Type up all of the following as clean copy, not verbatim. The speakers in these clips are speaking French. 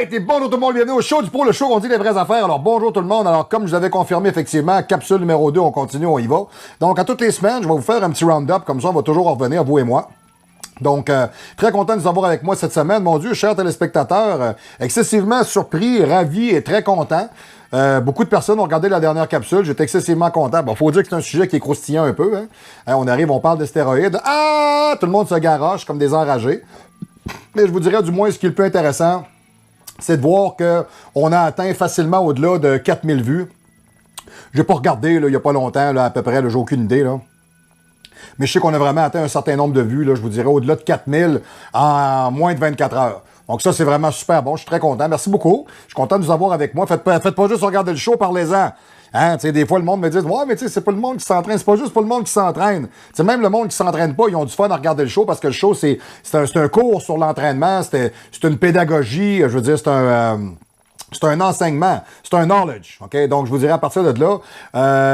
Alright, et bonjour tout le monde, bienvenue au show du pro, le show où on dit les vraies affaires. Alors bonjour tout le monde, alors comme je l'avais confirmé effectivement, capsule numéro 2, on continue, on y va. Donc à toutes les semaines, je vais vous faire un petit round-up, comme ça on va toujours en revenir, vous et moi. Donc, très content de vous avoir avec moi cette semaine. Mon Dieu, chers téléspectateurs, excessivement surpris, ravi et très content. Beaucoup de personnes ont regardé la dernière capsule. J'étais excessivement content. Bon, faut dire que c'est un sujet qui est croustillant un peu. Hein. On arrive, on parle de stéroïdes. Ah! Tout le monde se garoche comme des enragés. Mais je vous dirais du moins ce qui est le plus intéressant, c'est de voir qu'on a atteint facilement au-delà de 4000 vues. J'ai pas regardé là, il y a pas longtemps, là, à peu près, j'ai aucune idée. Là. Mais je sais qu'on a vraiment atteint un certain nombre de vues, là, je vous dirais au-delà de 4000 en moins de 24 heures. Donc ça, c'est vraiment super bon. Je suis très content. Merci beaucoup. Je suis content de vous avoir avec moi. Faites pas juste regarder le show, parlez-en. Hein, tu sais, des fois, le monde me dit « Ouais, mais tu sais, c'est pas le monde qui s'entraîne. C'est pas juste pour le monde qui s'entraîne. » Tu sais, même le monde qui s'entraîne pas, ils ont du fun à regarder le show parce que le show, c'est un cours sur l'entraînement. C'est une pédagogie. Je veux dire, c'est un enseignement, c'est un knowledge, OK? Donc, je vous dirais à partir de là,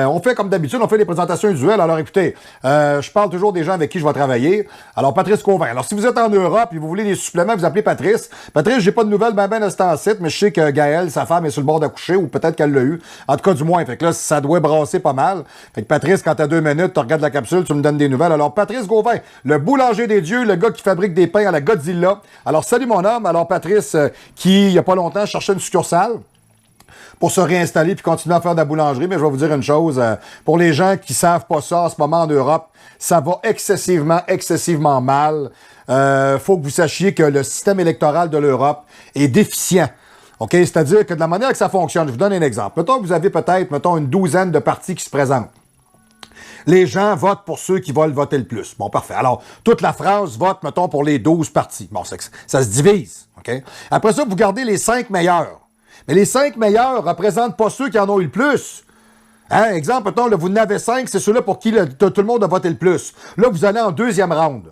on fait comme d'habitude, on fait des présentations usuelles. Alors, écoutez, je parle toujours des gens avec qui je vais travailler. Alors, Patrice Cauvin. Alors, si vous êtes en Europe et vous voulez des suppléments, vous appelez Patrice. Patrice, j'ai pas de nouvelles ben à ce site, mais je sais que Gaëlle, sa femme, est sur le bord d'accoucher ou peut-être qu'elle l'a eu. En tout cas, du moins. Fait que là, ça doit brasser pas mal. Fait que Patrice, quand t'as 2 minutes, tu regardes la capsule, tu me donnes des nouvelles. Alors, Patrice Cauvin, le boulanger des dieux, le gars qui fabrique des pains à la Godzilla. Alors, salut mon homme. Alors, Patrice, qui, il y a pas longtemps, cherchait une succursale pour se réinstaller puis continuer à faire de la boulangerie. Mais je vais vous dire une chose, pour les gens qui savent pas ça en ce moment en Europe, ça va excessivement mal. Faut que vous sachiez que le système électoral de l'Europe est déficient. OK? C'est-à-dire que de la manière que ça fonctionne, je vous donne un exemple. Mettons que vous avez peut-être, une douzaine de partis qui se présentent. Les gens votent pour ceux qui veulent voter le plus. Bon, parfait. Alors, toute la France vote, mettons, pour les 12 partis. Bon, ça se divise. OK? Après ça, vous gardez les 5 meilleurs. Mais les 5 meilleurs ne représentent pas ceux qui en ont eu le plus. Hein? Exemple, mettons, là, vous en avez 5, c'est ceux-là pour qui tout le monde a voté le plus. Là, vous allez en deuxième round.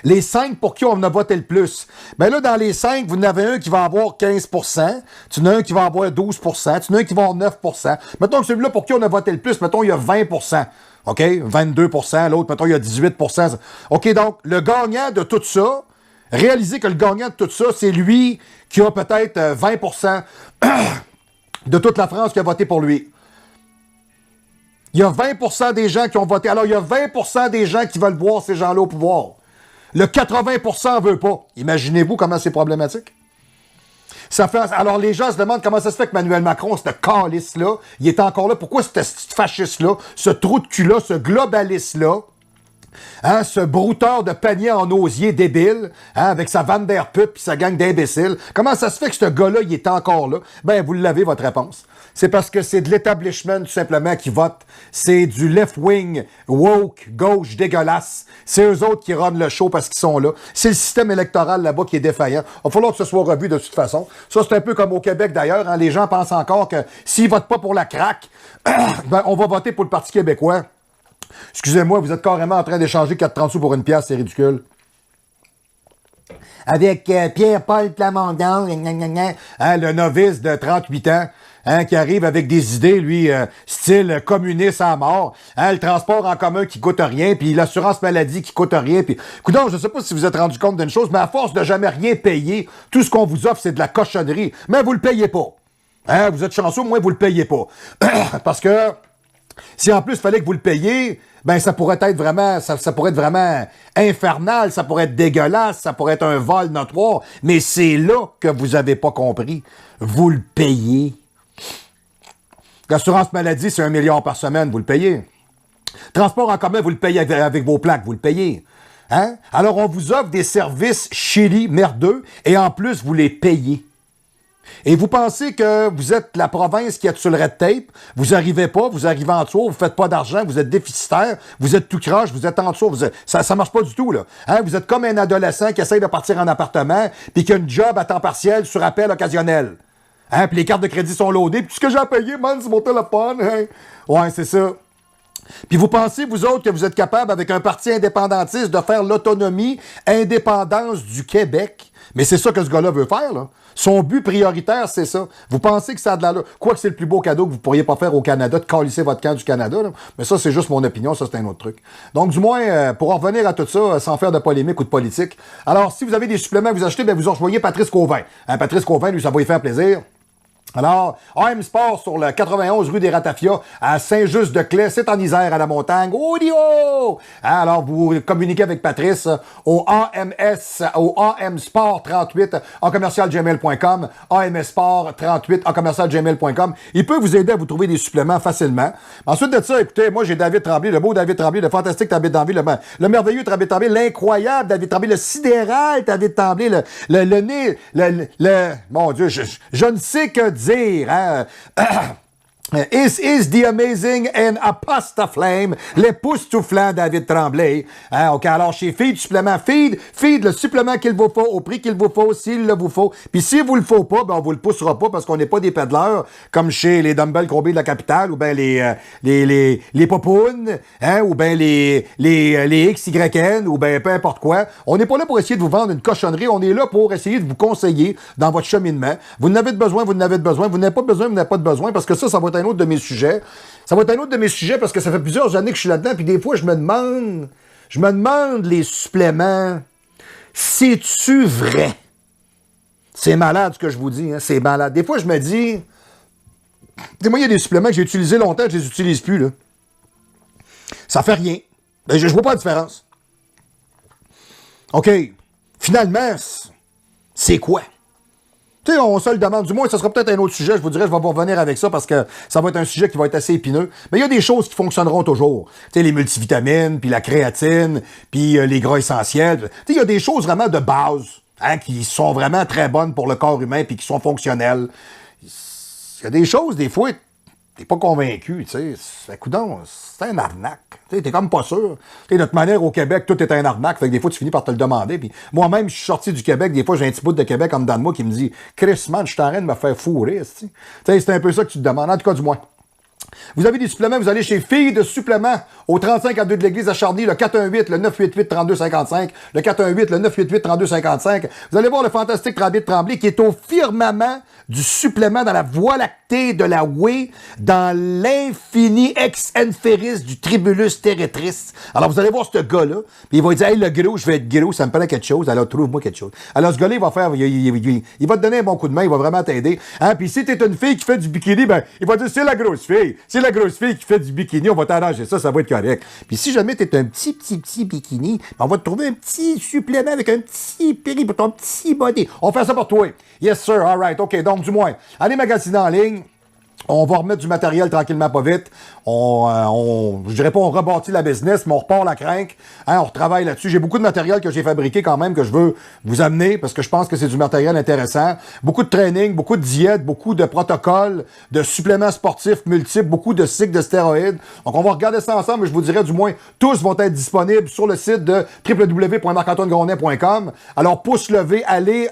Les 5 pour qui on a voté le plus. Bien là, dans les 5, vous en avez un qui va avoir 15%, tu en as un qui va avoir 12%, tu en as un qui va avoir 9%. Mettons que celui-là pour qui on a voté le plus, mettons, il y a 20%. OK? 22%, l'autre, mettons, il y a 18%. OK, donc, le gagnant de tout ça, réalisez que le gagnant de tout ça, c'est lui qui a peut-être 20% de toute la France qui a voté pour lui. Il y a 20% des gens qui ont voté. Alors, il y a 20% des gens qui veulent voir ces gens-là au pouvoir. Le 80% ne veut pas. Imaginez-vous comment c'est problématique. Alors, les gens se demandent comment ça se fait que Emmanuel Macron, ce calice-là, il est encore là. Pourquoi ce fasciste-là, ce trou de cul-là, ce globaliste-là, hein, ce brouteur de panier en osier débile, hein, avec sa Van Der Pup et sa gang d'imbéciles, comment ça se fait que ce gars-là, il est encore là? Ben, vous l'avez, votre réponse. C'est parce que c'est de l'établissement, tout simplement, qui vote. C'est du left-wing, woke, gauche, dégueulasse. C'est eux autres qui runnent le show parce qu'ils sont là. C'est le système électoral là-bas qui est défaillant. Il va falloir que ce soit revu de toute façon. Ça, c'est un peu comme au Québec, d'ailleurs. Hein, les gens pensent encore que s'ils votent pas pour la CRAQ, ben, on va voter pour le Parti québécois. Excusez-moi, vous êtes carrément en train d'échanger 4,30 sous pour une pièce, c'est ridicule. Avec Pierre-Paul Plamondon, hein, le novice de 38 ans, hein, qui arrive avec des idées, lui, style communiste à mort, hein, le transport en commun qui coûte rien, puis l'assurance maladie qui coûte rien, puis... Coudonc, je sais pas si vous êtes rendu compte d'une chose, mais à force de jamais rien payer, tout ce qu'on vous offre, c'est de la cochonnerie. Mais vous le payez pas. Hein, vous êtes chanceux, moi, vous le payez pas. Parce que... si en plus il fallait que vous le payiez, ben ça pourrait être vraiment, ça pourrait être vraiment infernal, ça pourrait être dégueulasse, ça pourrait être un vol notoire, mais c'est là que vous avez pas compris. Vous le payez. L'assurance maladie, c'est 1 milliard par semaine, vous le payez. Transport en commun, vous le payez avec vos plaques, vous le payez. Hein? Alors on vous offre des services shitty, merdeux, et en plus vous les payez. Et vous pensez que vous êtes la province qui est sur le red tape, vous arrivez pas, vous arrivez en dessous, vous faites pas d'argent, vous êtes déficitaire, vous êtes tout croche, vous êtes en dessous, ça marche pas du tout, là. Hein? Vous êtes comme un adolescent qui essaye de partir en appartement, puis qui a une job à temps partiel sur appel occasionnel. Hein? Puis les cartes de crédit sont loadées, puis tout ce que j'ai à payer, man, c'est mon téléphone. Hein? Ouais, c'est ça. Puis vous pensez, vous autres, que vous êtes capable, avec un parti indépendantiste, de faire l'autonomie, indépendance du Québec? Mais c'est ça que ce gars-là veut faire, là. Son but prioritaire, c'est ça. Vous pensez que ça a de l'allure. Quoi que c'est le plus beau cadeau que vous pourriez pas faire au Canada, de calisser votre camp du Canada, là. Mais ça, c'est juste mon opinion, ça, c'est un autre truc. Donc, du moins, pour en revenir à tout ça, sans faire de polémique ou de politique, alors, si vous avez des suppléments à vous acheter, ben, vous rejoignez Patrice Cauvin. Hein, Patrice Cauvin, lui, ça va lui faire plaisir. Alors, AM Sport sur le 91 rue des Ratafias à Saint-Just-de-Claye, c'est en Isère à la montagne. Audio! Alors, vous communiquez avec Patrice au AM Sport 38 en commercial-gmail.com, AM Sport 38 en commercial-gmail.com. Il peut vous aider à vous trouver des suppléments facilement. Ensuite de ça, écoutez, moi j'ai David Tremblay, le beau David Tremblay, le fantastique David Tremblay, le merveilleux David Tremblay, l'incroyable David Tremblay, le sidéral David Tremblay, le nez, mon Dieu, je ne sais que dire, hein? Is the amazing and aposta flame, l'époustouflant David Tremblay. Hein, OK, alors chez Feed Supplément, Feed le supplément qu'il vous faut, au prix qu'il vous faut, s'il le vous faut. Puis si vous le faut pas, ben on vous le poussera pas parce qu'on n'est pas des pédaleurs comme chez les Dumbbell Crombie de la capitale ou ben les Popounes, hein, ou ben les XYN ou ben peu importe quoi. On n'est pas là pour essayer de vous vendre une cochonnerie, on est là pour essayer de vous conseiller dans votre cheminement. Vous n'avez besoin, vous n'avez besoin, vous n'avez pas besoin, vous n'avez pas de besoin parce que ça va être un autre de mes sujets. Ça va être un autre de mes sujets parce que ça fait plusieurs années que je suis là-dedans, puis des fois, je me demande les suppléments, c'est-tu vrai? C'est malade ce que je vous dis, hein? C'est malade. Des fois, je me dis, moi, il y a des suppléments que j'ai utilisés longtemps, je les utilise plus, là. Ça fait rien. Ben, je vois pas la différence. OK. Finalement, c'est quoi? Tu sais, on se le demande. Du moins, ça sera peut-être un autre sujet. Je vous dirais, je vais vous revenir avec ça parce que ça va être un sujet qui va être assez épineux. Mais il y a des choses qui fonctionneront toujours. Tu sais, les multivitamines, puis la créatine, puis les gras essentiels. Tu sais, il y a des choses vraiment de base, hein, qui sont vraiment très bonnes pour le corps humain puis qui sont fonctionnelles. Il y a des choses, des fois, t'es pas convaincu, tu sais. Coudonc, c'est un arnaque. T'es comme pas sûr. T'sais, notre manière au Québec, tout est un arnaque. Fait que des fois, tu finis par te le demander. Puis moi-même, je suis sorti du Québec. Des fois, j'ai un petit bout de Québec en dedans de moi qui me dit « Chris, man, je suis en train de me faire fourrer. » C'est un peu ça que tu te demandes. En tout cas, du moins. Vous avez des suppléments, vous allez chez Filles de Suppléments au 35 à 2 de l'Église à Charny, le 418, le 988-3255, le 418, le 988-3255. Vous allez voir le fantastique David Tremblay qui est au firmament du supplément dans la voie lactée de la whey, dans l'infini ex inféris du tribulus terretris. Alors, vous allez voir ce gars-là, puis il va dire « Hey, le gros, je vais être gros, ça me paraît quelque chose. Alors, trouve-moi quelque chose. » Alors, ce gars-là, il va faire, il va te donner un bon coup de main, il va vraiment t'aider. Hein? Puis si t'es une fille qui fait du bikini, ben, il va dire « C'est la grosse fille. C'est la grosse fille qui fait du bikini, on va t'arranger ça, ça va être correct. » Puis si jamais t'es un petit bikini, ben on va te trouver un petit supplément avec un petit péri pour ton petit body. On fait ça pour toi. Yes, sir. All right. OK. Donc, du moins, allez magasiner en ligne. On va remettre du matériel tranquillement, pas vite. Je dirais pas on rebâtit la business, mais on repart la crinque. Hein, on retravaille là-dessus. J'ai beaucoup de matériel que j'ai fabriqué quand même, que je veux vous amener, parce que je pense que c'est du matériel intéressant. Beaucoup de training, beaucoup de diète, beaucoup de protocoles, de suppléments sportifs multiples, beaucoup de cycles de stéroïdes. Donc, on va regarder ça ensemble, mais je vous dirais du moins, tous vont être disponibles sur le site de www.marc-antoine-grondin.com. Alors, pouce levé, allez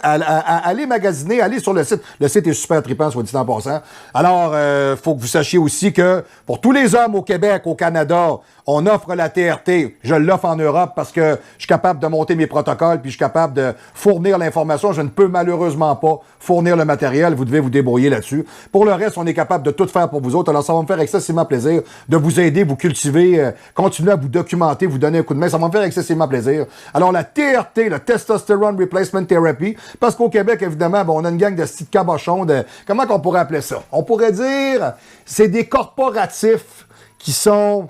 magasiner, allez sur le site. Le site est super trippant, soit dit en passant. Alors, faut que vous sachiez aussi que pour tous les hommes au Québec, au Canada, on offre la TRT. Je l'offre en Europe parce que je suis capable de monter mes protocoles puis je suis capable de fournir l'information. Je ne peux malheureusement pas fournir le matériel. Vous devez vous débrouiller là-dessus. Pour le reste, on est capable de tout faire pour vous autres. Alors, ça va me faire excessivement plaisir de vous aider, vous cultiver, continuer à vous documenter, vous donner un coup de main. Ça va me faire excessivement plaisir. Alors, la TRT, le Testosterone Replacement Therapy, parce qu'au Québec, évidemment, bon, on a une gang de petits cabochons de... Comment qu'on pourrait appeler ça? On pourrait dire, c'est des corporatifs qui sont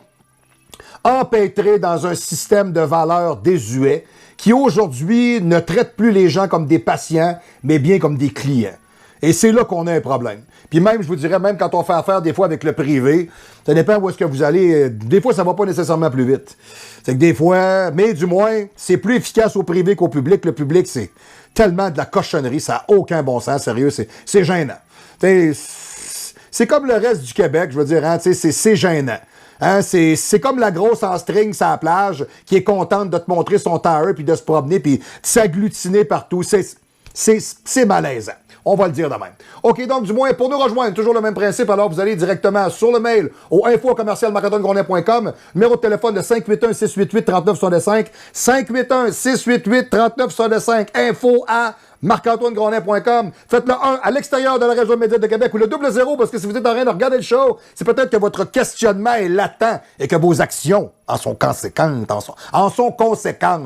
empêtrés dans un système de valeurs désuet qui aujourd'hui ne traite plus les gens comme des patients, mais bien comme des clients. Et c'est là qu'on a un problème. Puis même, je vous dirais, même quand on fait affaire des fois avec le privé, ça dépend où est-ce que vous allez. Des fois, ça va pas nécessairement plus vite. C'est que des fois, mais du moins, c'est plus efficace au privé qu'au public. Le public, c'est tellement de la cochonnerie, ça n'a aucun bon sens, sérieux, c'est gênant. C'est comme le reste du Québec, je veux dire, hein, c'est gênant. Hein, c'est comme la grosse en string sur la plage qui est contente de te montrer son tower puis de se promener puis de s'agglutiner partout. C'est malaisant. On va le dire de même. OK, donc du moins, pour nous rejoindre, toujours le même principe, alors vous allez directement sur le mail au info@marc-antoine-grondin.com, numéro de téléphone de 581-688-3965, 581-688-3965, info@marc-antoine-grondin.com. Faites le 1 à l'extérieur de la région médiatique de Québec ou le 00 parce que si vous êtes en train de regarder le show, c'est peut-être que votre questionnement est latent et que vos actions en sont conséquentes,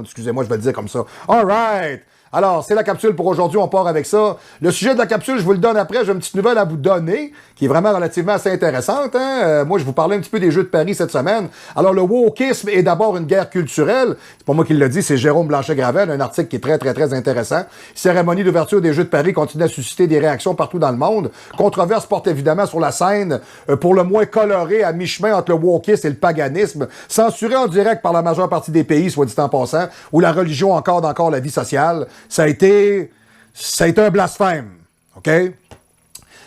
excusez-moi, je vais le dire comme ça. All right. Alors, c'est la capsule pour aujourd'hui, on part avec ça. Le sujet de la capsule, je vous le donne après, j'ai une petite nouvelle à vous donner, qui est vraiment relativement assez intéressante. Moi, je vous parlais un petit peu des Jeux de Paris cette semaine. Alors, le wokisme est d'abord une guerre culturelle. C'est pas moi qui le dis, c'est Jérôme Blanchet-Gravel, un article qui est très, très, très intéressant. Cérémonie d'ouverture des Jeux de Paris continue à susciter des réactions partout dans le monde. Controverse porte évidemment sur la scène, pour le moins colorée, à mi-chemin entre le wokisme et le paganisme, censuré en direct par la majeure partie des pays, soit dit en passant, où la religion encadre encore la vie sociale. Ça a été un blasphème, OK?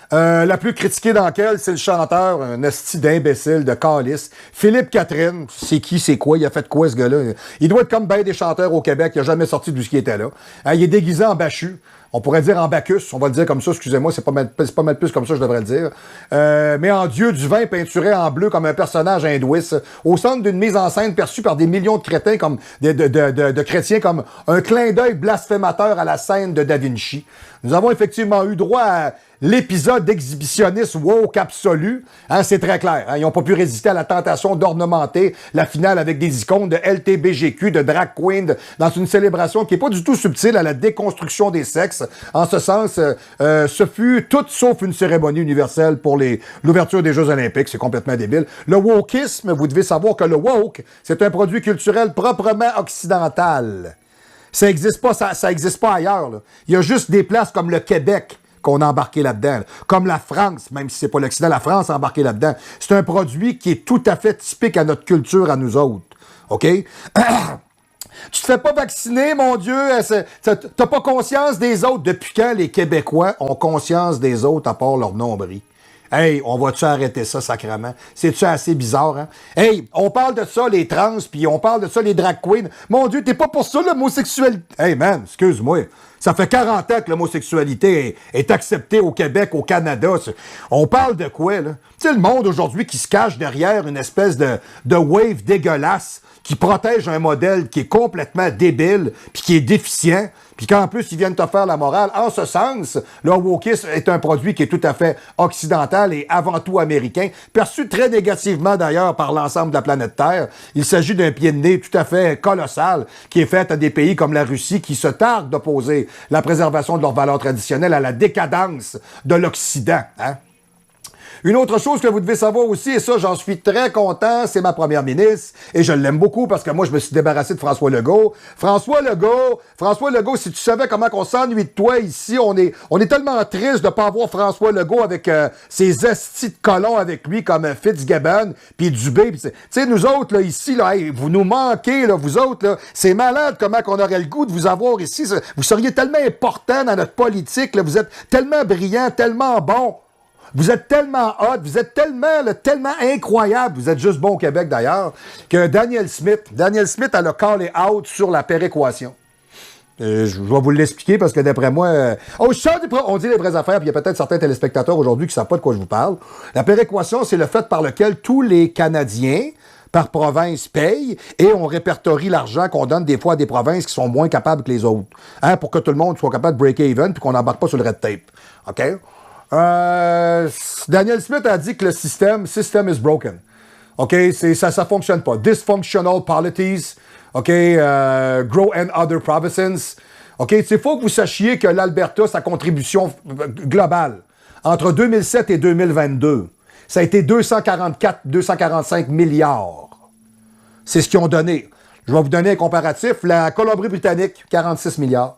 La plus critiquée d'entre elles, c'est le chanteur, un esti d'imbécile, de calice. Philippe Catherine, c'est qui, c'est quoi, il a fait quoi ce gars-là? Il doit être comme ben des chanteurs au Québec, il n'a jamais sorti de ce qui était là. Il est déguisé en Bachu. On pourrait dire en Bacchus, on va le dire comme ça, excusez-moi, c'est pas mal plus comme ça, je devrais le dire. Mais en dieu du vin peinturé en bleu comme un personnage hindouiste, au centre d'une mise en scène perçue par des millions de crétins comme de chrétiens comme un clin d'œil blasphémateur à la scène de Da Vinci. Nous avons effectivement eu droit à l'épisode d'exhibitionniste woke absolu. C'est très clair. Ils n'ont pas pu résister à la tentation d'ornementer la finale avec des icônes de LTBGQ, de drag queen, dans une célébration qui n'est pas du tout subtile à la déconstruction des sexes. En ce sens, ce fut tout sauf une cérémonie universelle pour l'ouverture des Jeux olympiques. C'est complètement débile. Le wokisme, vous devez savoir que le woke, c'est un produit culturel proprement occidental. Ça n'existe pas, ça existe pas ailleurs. Là. Il y a juste des places comme le Québec qu'on a embarqué là-dedans. Comme la France, même si c'est pas l'Occident, la France a embarqué là-dedans. C'est un produit qui est tout à fait typique à notre culture, à nous autres. OK? Tu te fais pas vacciner, mon Dieu. T'as pas conscience des autres. Depuis quand les Québécois ont conscience des autres à part leur nombril? Hey, on va-tu arrêter ça, sacrément? C'est-tu assez bizarre, hein? Hey, on parle de ça, les trans, puis on parle de ça, les drag queens. Mon Dieu, t'es pas pour ça, l'homosexualité? Hey, man, excuse-moi. Ça fait 40 ans que l'homosexualité est acceptée au Québec, au Canada. On parle de quoi, là? Tu sais, le monde aujourd'hui qui se cache derrière une espèce de wave dégueulasse qui protège un modèle qui est complètement débile puis qui est déficient, puis qu'en plus, ils viennent te faire la morale. En ce sens, le wokisme est un produit qui est tout à fait occidental et avant tout américain, perçu très négativement d'ailleurs par l'ensemble de la planète Terre. Il s'agit d'un pied de nez tout à fait colossal qui est fait à des pays comme la Russie qui se targuent d'opposer la préservation de leurs valeurs traditionnelles à la décadence de l'Occident, hein? Une autre chose que vous devez savoir aussi, et ça, j'en suis très content, c'est ma première ministre, et je l'aime beaucoup parce que moi, je me suis débarrassé de François Legault. François Legault, si tu savais comment on s'ennuie de toi ici, on est tellement triste de pas avoir François Legault avec ses estis de colons avec lui comme Fitzgibbon, puis Dubé. Tu sais, nous autres, là, ici, là, hey, vous nous manquez, là, vous autres, là, c'est malade comment qu'on aurait le goût de vous avoir ici. Vous seriez tellement important dans notre politique, là, vous êtes tellement brillant, tellement bon. Vous êtes tellement hot, vous êtes tellement incroyable, vous êtes juste bon au Québec d'ailleurs, que Daniel Smith, elle a callé out sur la péréquation. Je vais vous l'expliquer parce que d'après moi... on dit les vraies affaires, puis il y a peut-être certains téléspectateurs aujourd'hui qui ne savent pas de quoi je vous parle. La péréquation, c'est le fait par lequel tous les Canadiens, par province, payent et on répertorie l'argent qu'on donne des fois à des provinces qui sont moins capables que les autres. Hein, pour que tout le monde soit capable de break even puis qu'on n'embarque pas sur le red tape. OK? Daniel Smith a dit que le system is broken. OK? Ça fonctionne pas. Dysfunctional polities. OK? Grow and other provinces. OK? Il faut que vous sachiez que l'Alberta, sa contribution globale, entre 2007 et 2022, ça a été 245 milliards. C'est ce qu'ils ont donné. Je vais vous donner un comparatif. La Colombie-Britannique, 46 milliards.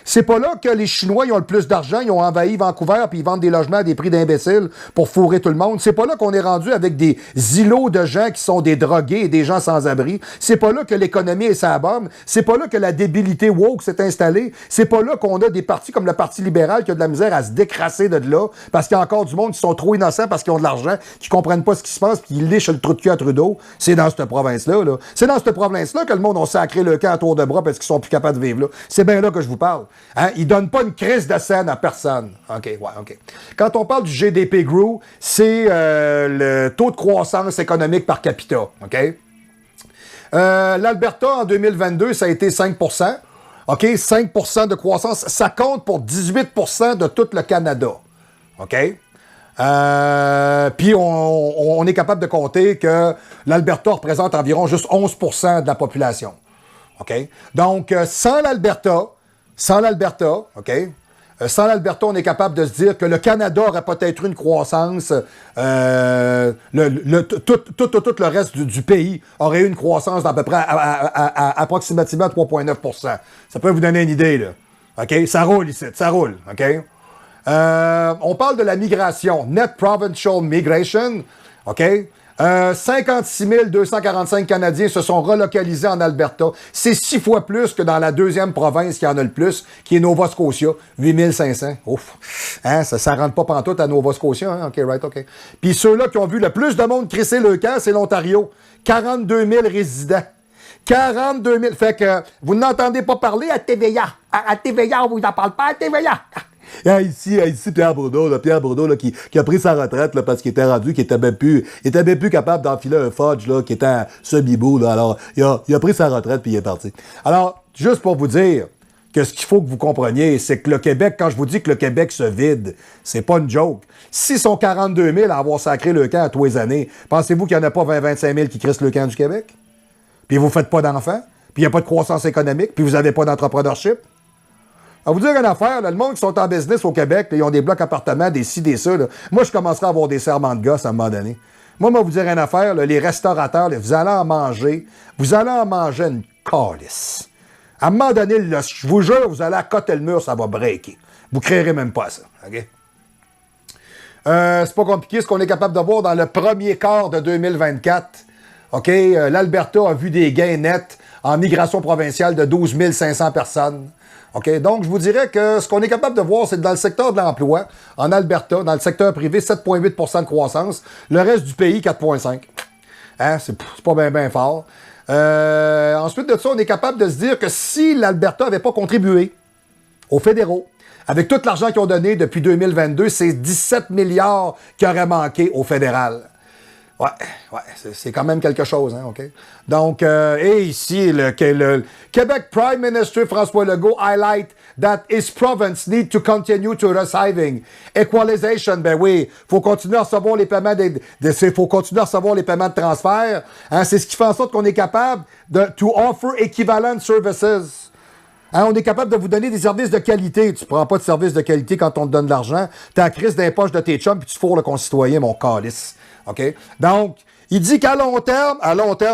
C'est pas là que les Chinois ils ont le plus d'argent, ils ont envahi Vancouver puis ils vendent des logements à des prix d'imbéciles pour fourrer tout le monde. C'est pas là qu'on est rendu avec des îlots de gens qui sont des drogués et des gens sans abri. C'est pas là que l'économie est sa bombe. C'est pas là que la débilité woke s'est installée. C'est pas là qu'on a des partis comme le Parti libéral qui a de la misère à se décrasser de là parce qu'il y a encore du monde qui sont trop innocents parce qu'ils ont de l'argent, qui comprennent pas ce qui se passe puis ils lichent le trou de cul à Trudeau. C'est dans cette province-là. Là. C'est dans cette province-là que le monde a sacré le camp à tour de bras parce qu'ils sont plus capables de vivre là. C'est bien là que je vous parle. Hein? Ils donnent pas une crise de scène à personne. OK, ouais, OK. Quand on parle du GDP Growth, c'est le taux de croissance économique par capita. OK? L'Alberta, en 2022, ça a été 5 %. OK? 5 % de croissance. Ça compte pour 18 % de tout le Canada. OK? Puis on est capable de compter que l'Alberta représente environ juste 11 % de la population. OK? Donc, sans l'Alberta, OK? Sans l'Alberta, on est capable de se dire que le Canada aurait peut-être une croissance, tout le reste du pays aurait eu une croissance d'à peu près approximativement 3,9 %. Ça peut vous donner une idée, là. OK? Ça roule ici, ça roule. OK? On parle de la migration, Net Provincial Migration, OK? 56 245 Canadiens se sont relocalisés en Alberta. C'est 6 fois plus que dans la deuxième province qui en a le plus, qui est Nova Scotia, 8 500. Ouf! Hein, ça rentre pas pantoute à Nova Scotia, hein? OK, right, OK. Puis ceux-là qui ont vu le plus de monde crisser le camp, c'est l'Ontario. 42 000 résidents. 42 000. Fait que vous n'entendez pas parler à TVA. À TVA, on vous en parle pas à TVA. Ici, Pierre Bourdeau, qui a pris sa retraite là, parce qu'il était rendu, qu'il était même plus capable d'enfiler un fudge là, qui était un semi-bout. Là. Alors, il a pris sa retraite puis il est parti. Alors, juste pour vous dire que ce qu'il faut que vous compreniez, c'est que le Québec, quand je vous dis que le Québec se vide, c'est pas une joke. S'ils sont 42 000 à avoir sacré le camp à tous les années, pensez-vous qu'il n'y en a pas 20-25 000 qui crissent le camp du Québec? Puis vous faites pas d'enfants? Puis il n'y a pas de croissance économique? Puis vous n'avez pas d'entrepreneurship? À vous dire une affaire, là, le monde qui sont en business au Québec, là, ils ont des blocs appartements, des ci, des ça. Là. Moi, je commencerai à avoir des serments de gosse à un moment donné. Moi, je vais vous dire une affaire, là, les restaurateurs, là, vous allez en manger une calice. À un moment donné, là, je vous jure, vous allez à côté le mur, ça va breaker. Vous ne créerez même pas ça. OK? C'est pas compliqué, ce qu'on est capable de voir dans le premier quart de 2024. OK? L'Alberta a vu des gains nets en migration provinciale de 12 500 personnes. OK? Donc, je vous dirais que ce qu'on est capable de voir, c'est que dans le secteur de l'emploi, en Alberta, dans le secteur privé, 7,8 % de croissance. Le reste du pays, 4,5 %. Hein? C'est pas bien fort. Ensuite de ça, on est capable de se dire que si l'Alberta n'avait pas contribué aux fédéraux, avec tout l'argent qu'ils ont donné depuis 2022, c'est 17 milliards qui auraient manqué au fédéral. Ouais, c'est quand même quelque chose, hein, OK? Donc, et ici, le Québec Prime Minister François Legault highlight that his province need to continue to receiving equalization. Ben oui, faut continuer à recevoir les paiements faut continuer à recevoir les paiements de transfert. Hein, c'est ce qui fait en sorte qu'on est capable de to offer equivalent services. Hein, on est capable de vous donner des services de qualité. Tu prends pas de services de qualité quand on te donne de l'argent. T'as la crise dans les poches de tes chums puis tu fourres le concitoyen, mon calice. OK? Donc, il dit qu'à long terme,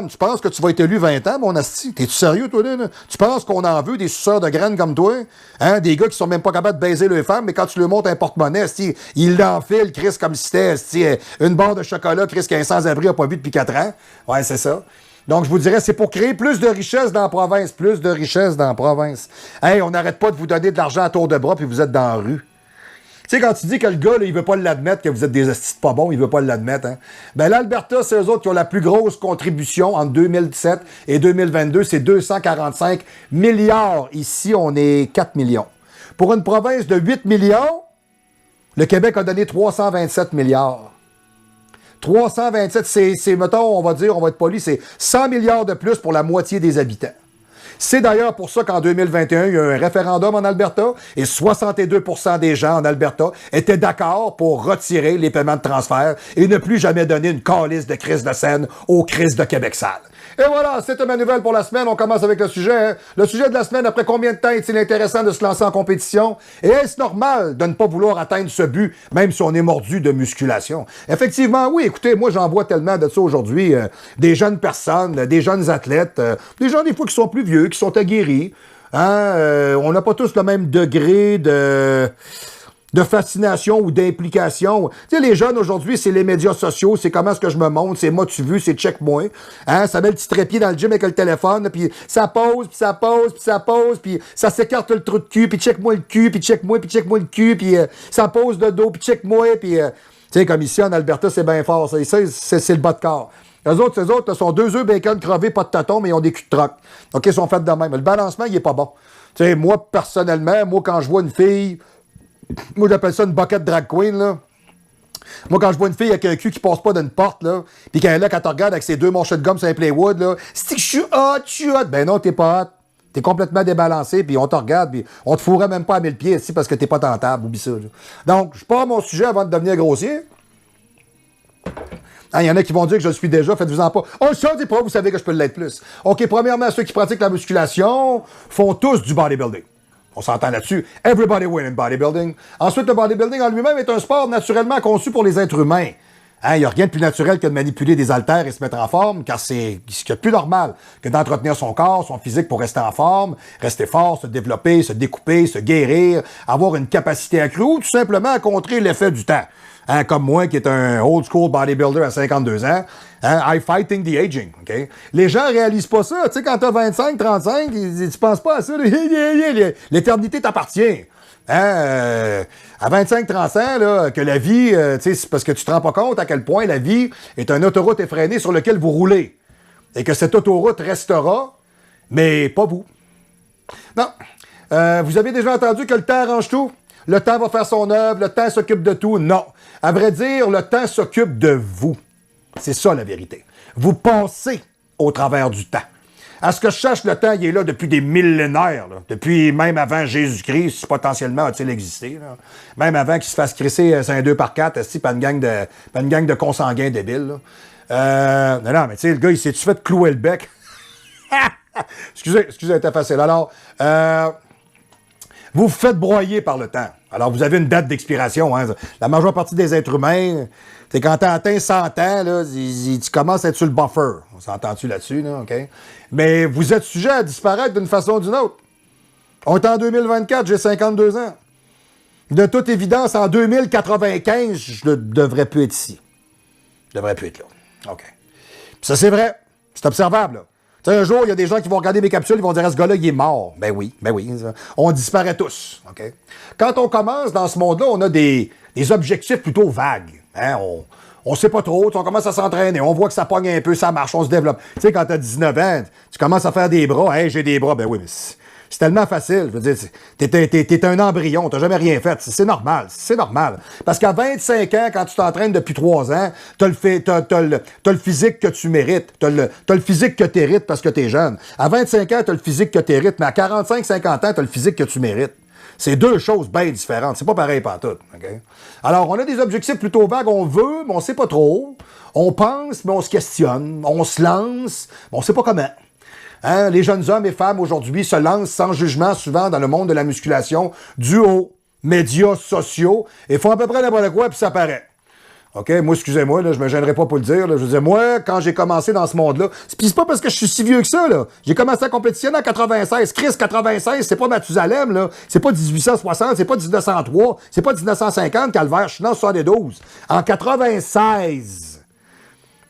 tu penses que tu vas être élu 20 ans, mon asti? T'es-tu sérieux, toi, là? Tu penses qu'on en veut des suceurs de graines comme toi? Hein? Des gars qui sont même pas capables de baiser leurs femmes, mais quand tu leur montes un porte-monnaie, asti, ils l'enfilent, Chris, comme si c'était, asti, une barre de chocolat, Chris, qu'un sans-abri a pas vu depuis 4 ans. Ouais, c'est ça. Donc, je vous dirais, c'est pour créer plus de richesse dans la province. Plus de richesse dans la province. Hey, on n'arrête pas de vous donner de l'argent à tour de bras, puis vous êtes dans la rue. Tu sais, quand tu dis que le gars, là, il veut pas l'admettre, que vous êtes des estis pas bons, il veut pas l'admettre, hein. Ben, l'Alberta, c'est eux autres qui ont la plus grosse contribution entre 2017 et 2022. C'est 245 milliards. Ici, on est 4 millions. Pour une province de 8 millions, le Québec a donné 327 milliards. 327, c'est, mettons, on va être poli, c'est 100 milliards de plus pour la moitié des habitants. C'est d'ailleurs pour ça qu'en 2021, il y a eu un référendum en Alberta et 62 % des gens en Alberta étaient d'accord pour retirer les paiements de transfert et ne plus jamais donner une calice de crise de scène aux crises de Québec sale. Et voilà, c'était ma nouvelle pour la semaine. On commence avec le sujet. Hein? Le sujet de la semaine, après combien de temps est-il intéressant de se lancer en compétition? Et est-ce normal de ne pas vouloir atteindre ce but, même si on est mordu de musculation? Effectivement, oui. Écoutez, moi, j'en vois tellement de ça aujourd'hui. Des jeunes personnes, des jeunes athlètes, des gens, des fois, qui sont plus vieux, qui sont aguerris. Hein? On n'a pas tous le même degré de fascination ou d'implication. Tu sais, les jeunes aujourd'hui, c'est les médias sociaux, c'est comment est-ce que je me montre, c'est moi tu veux, c'est check-moi. Hein? Ça met le petit trépied dans le gym avec le téléphone, puis ça pose, puis ça pose, puis ça pose, puis ça s'écarte le trou de cul, puis check-moi le cul, puis check-moi le cul, puis ça pose de dos, puis check-moi, puis... tu sais, comme ici en Alberta, c'est bien fort, ça, c'est le bas de corps. Eux autres, sont 2 œufs bacon crevés, pas de tâton, mais ils ont des culs de troc. OK, ils sont faits de même. Le balancement, il est pas bon. Tu sais, moi, personnellement, moi, quand je vois une fille, moi, j'appelle ça une bucket drag queen, là. Moi, quand je vois une fille avec un cul qui passe pas d'une porte, là, pis qu'elle est là, quand tu regardes avec ses 2 morceaux de gomme sur un Playwood, là, c'est que je suis hot. Ben non, t'es pas hot. T'es complètement débalancé, puis on te regarde, puis on te fourrait même pas à 1000 pieds ici parce que t'es pas tentable. Oublie ça. Là. Donc, je pars mon sujet avant de devenir grossier. Il y en a qui vont dire que je le suis déjà, faites-vous-en pas. Oh, ça, dis pas, vous savez que je peux l'être plus. OK, premièrement, ceux qui pratiquent la musculation font tous du bodybuilding. On s'entend là-dessus. Everybody win in bodybuilding. Ensuite, le bodybuilding en lui-même est un sport naturellement conçu pour les êtres humains. Il n'y a rien de plus naturel que de manipuler des haltères et se mettre en forme, car c'est ce qu'il y a de plus normal que d'entretenir son corps, son physique pour rester en forme, rester fort, se développer, se découper, se guérir, avoir une capacité accrue ou tout simplement à contrer l'effet du temps. Comme moi, qui est un old school bodybuilder à 52 ans, I fighting the aging, OK? Les gens réalisent pas ça. Tu sais, quand t'as 25, 35, tu penses pas à ça. L'éternité t'appartient. À 25-30 ans, là, que la vie, tu sais, c'est parce que tu te rends pas compte à quel point la vie est une autoroute effrénée sur laquelle vous roulez. Et que cette autoroute restera, mais pas vous. Non. Vous avez déjà entendu que le temps arrange tout? Le temps va faire son œuvre, le temps s'occupe de tout. Non. À vrai dire, le temps s'occupe de vous. C'est ça la vérité. Vous passez au travers du temps. À ce que je cherche, le temps, il est là depuis des millénaires. Là. Depuis même avant Jésus-Christ, potentiellement a-t-il existé. Là. Même avant qu'il se fasse crisser 5-2 par 4, pas une gang de consanguins débiles. Non, mais tu sais, le gars, il s'est-tu fait clouer le bec? Excusez, c'était facile. Alors, vous vous faites broyer par le temps. Alors, vous avez une date d'expiration. Hein. La majeure partie des êtres humains, c'est quand tu atteins 100 ans, là, tu commences à être sur le buffer. On s'entend-tu là-dessus, là, OK? Mais vous êtes sujet à disparaître d'une façon ou d'une autre. On est en 2024, j'ai 52 ans. De toute évidence, en 2095, je ne devrais plus être ici. Je devrais plus être là. OK. Puis ça, c'est vrai. C'est observable, là. Tu sais, un jour, il y a des gens qui vont regarder mes capsules, ils vont dire « Ce gars-là, il est mort. » Ben oui. On disparaît tous. OK? Quand on commence dans ce monde-là, on a des objectifs plutôt vagues. Hein? On sait pas trop, on commence à s'entraîner, on voit que ça pogne un peu, ça marche, on se développe. Tu sais, quand t'as 19 ans, tu commences à faire des bras. « Hey, j'ai des bras. » Ben oui, mais c'est tellement facile. Je veux dire, t'es un embryon, t'as jamais rien fait. C'est normal, Parce qu'à 25 ans, quand tu t'entraînes depuis 3 ans, t'as le physique que tu mérites. T'as le physique que t'hérites parce que t'es jeune. À 25 ans, t'as le physique que t'hérites, mais à 45-50 ans, t'as le physique que tu mérites. C'est deux choses bien différentes. C'est pas pareil pantoute. Okay? Alors, on a des objectifs plutôt vagues. On veut, mais on sait pas trop. On pense, mais on se questionne. On se lance, mais on sait pas comment. Hein? Les jeunes hommes et femmes aujourd'hui se lancent sans jugement souvent dans le monde de la musculation dû aux médias sociaux et font à peu près n'importe quoi puis ça paraît. OK? Moi, excusez-moi, là, je me gênerai pas pour le dire. Là. Je veux dire, moi, quand j'ai commencé dans ce monde-là, c'est pas parce que je suis si vieux que ça, là. J'ai commencé à compétitionner en 96. Chris, 96, c'est pas Mathusalem, là. C'est pas 1860, c'est pas 1903, c'est pas 1950, Calvaire. Je suis dans 72. En 96.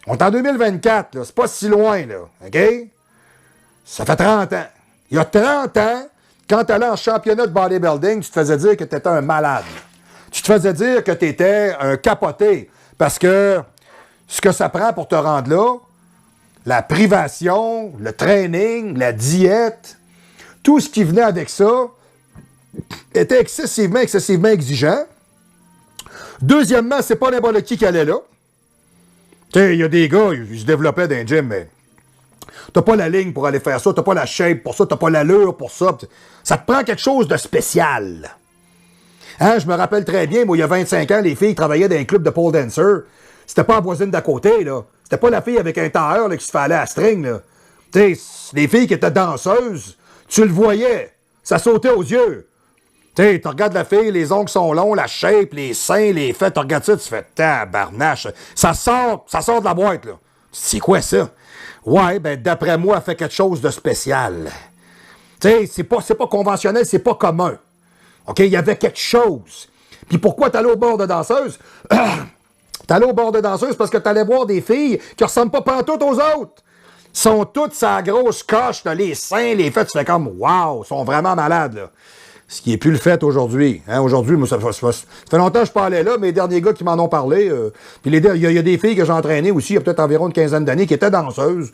On est en 2024, là. C'est pas si loin, là. OK? Ça fait 30 ans. Il y a 30 ans, quand tu allais en championnat de bodybuilding, tu te faisais dire que tu étais un malade. Tu te faisais dire que tu étais un capoté. Parce que ce que ça prend pour te rendre là, la privation, le training, la diète, tout ce qui venait avec ça était excessivement exigeant. Deuxièmement, c'est pas n'importe qui allait là. Tu sais, il y a des gars, ils se développaient dans un gym, mais t'as pas la ligne pour aller faire ça, t'as pas la shape pour ça, t'as pas l'allure pour ça. Ça te prend quelque chose de spécial. Hein, je me rappelle très bien, moi, il y a 25 ans, les filles travaillaient dans un club de pole dancer. C'était pas la voisine d'à côté, là. C'était pas la fille avec un tailleur là, qui se fait aller à la string, là. Tu sais, les filles qui étaient danseuses, tu le voyais. Ça sautait aux yeux. Tu sais, tu regardes la fille, les ongles sont longs, la shape, les seins, les fêtes, tu regardes ça, tu fais tabarnache. Ça sort de la boîte, là. C'est quoi ça? Ouais, ben, d'après moi, elle fait quelque chose de spécial. Tu sais, c'est pas conventionnel, c'est pas commun. OK? Il y avait quelque chose. Puis pourquoi t'allais au bord de danseuse? T'allais au bord de danseuse parce que t'allais voir des filles qui ressemblent pas pantoute aux autres. Sont toutes sa grosse coche, là, les seins, les fêtes, tu fais comme « Wow! » Ils sont vraiment malades, là. Ce qui est plus le fait aujourd'hui. Hein? Aujourd'hui, moi, ça fait longtemps que je parlais là, mes derniers gars qui m'en ont parlé. Puis il y a des filles que j'ai entraînées aussi, il y a peut-être environ une quinzaine d'années, qui étaient danseuses.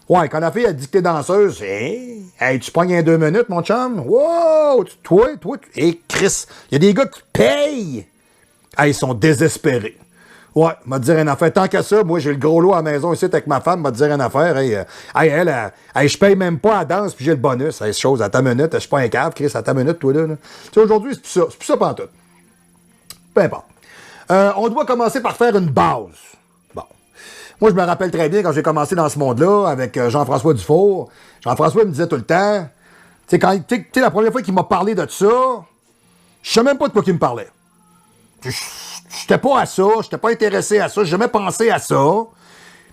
Ouais, quand la fille a dit que t'es danseuse, hey, tu pognes en 2 minutes, mon chum? Wow! Toi, hey, Chris, il y a des gars qui payent! Hey, ils sont désespérés. Ouais, m'a dire une affaire. Tant qu'à ça, moi, j'ai le gros lot à la maison ici avec ma femme, m'a dire une affaire. Hey, je paye même pas à la danse, puis j'ai le bonus. Hey, chose, à ta minute, je suis pas un cave, Chris, à ta minute, toi, là. Tu sais, aujourd'hui, c'est plus ça. C'est plus ça pantoute. Peu importe. On doit commencer par faire une base. Bon. Moi, je me rappelle très bien quand j'ai commencé dans ce monde-là avec Jean-François Dufour. Jean-François me disait tout le temps, tu sais, la première fois qu'il m'a parlé de ça, je sais même pas de quoi il me parlait. J'étais pas à ça, j'étais pas intéressé à ça, j'ai jamais pensé à ça.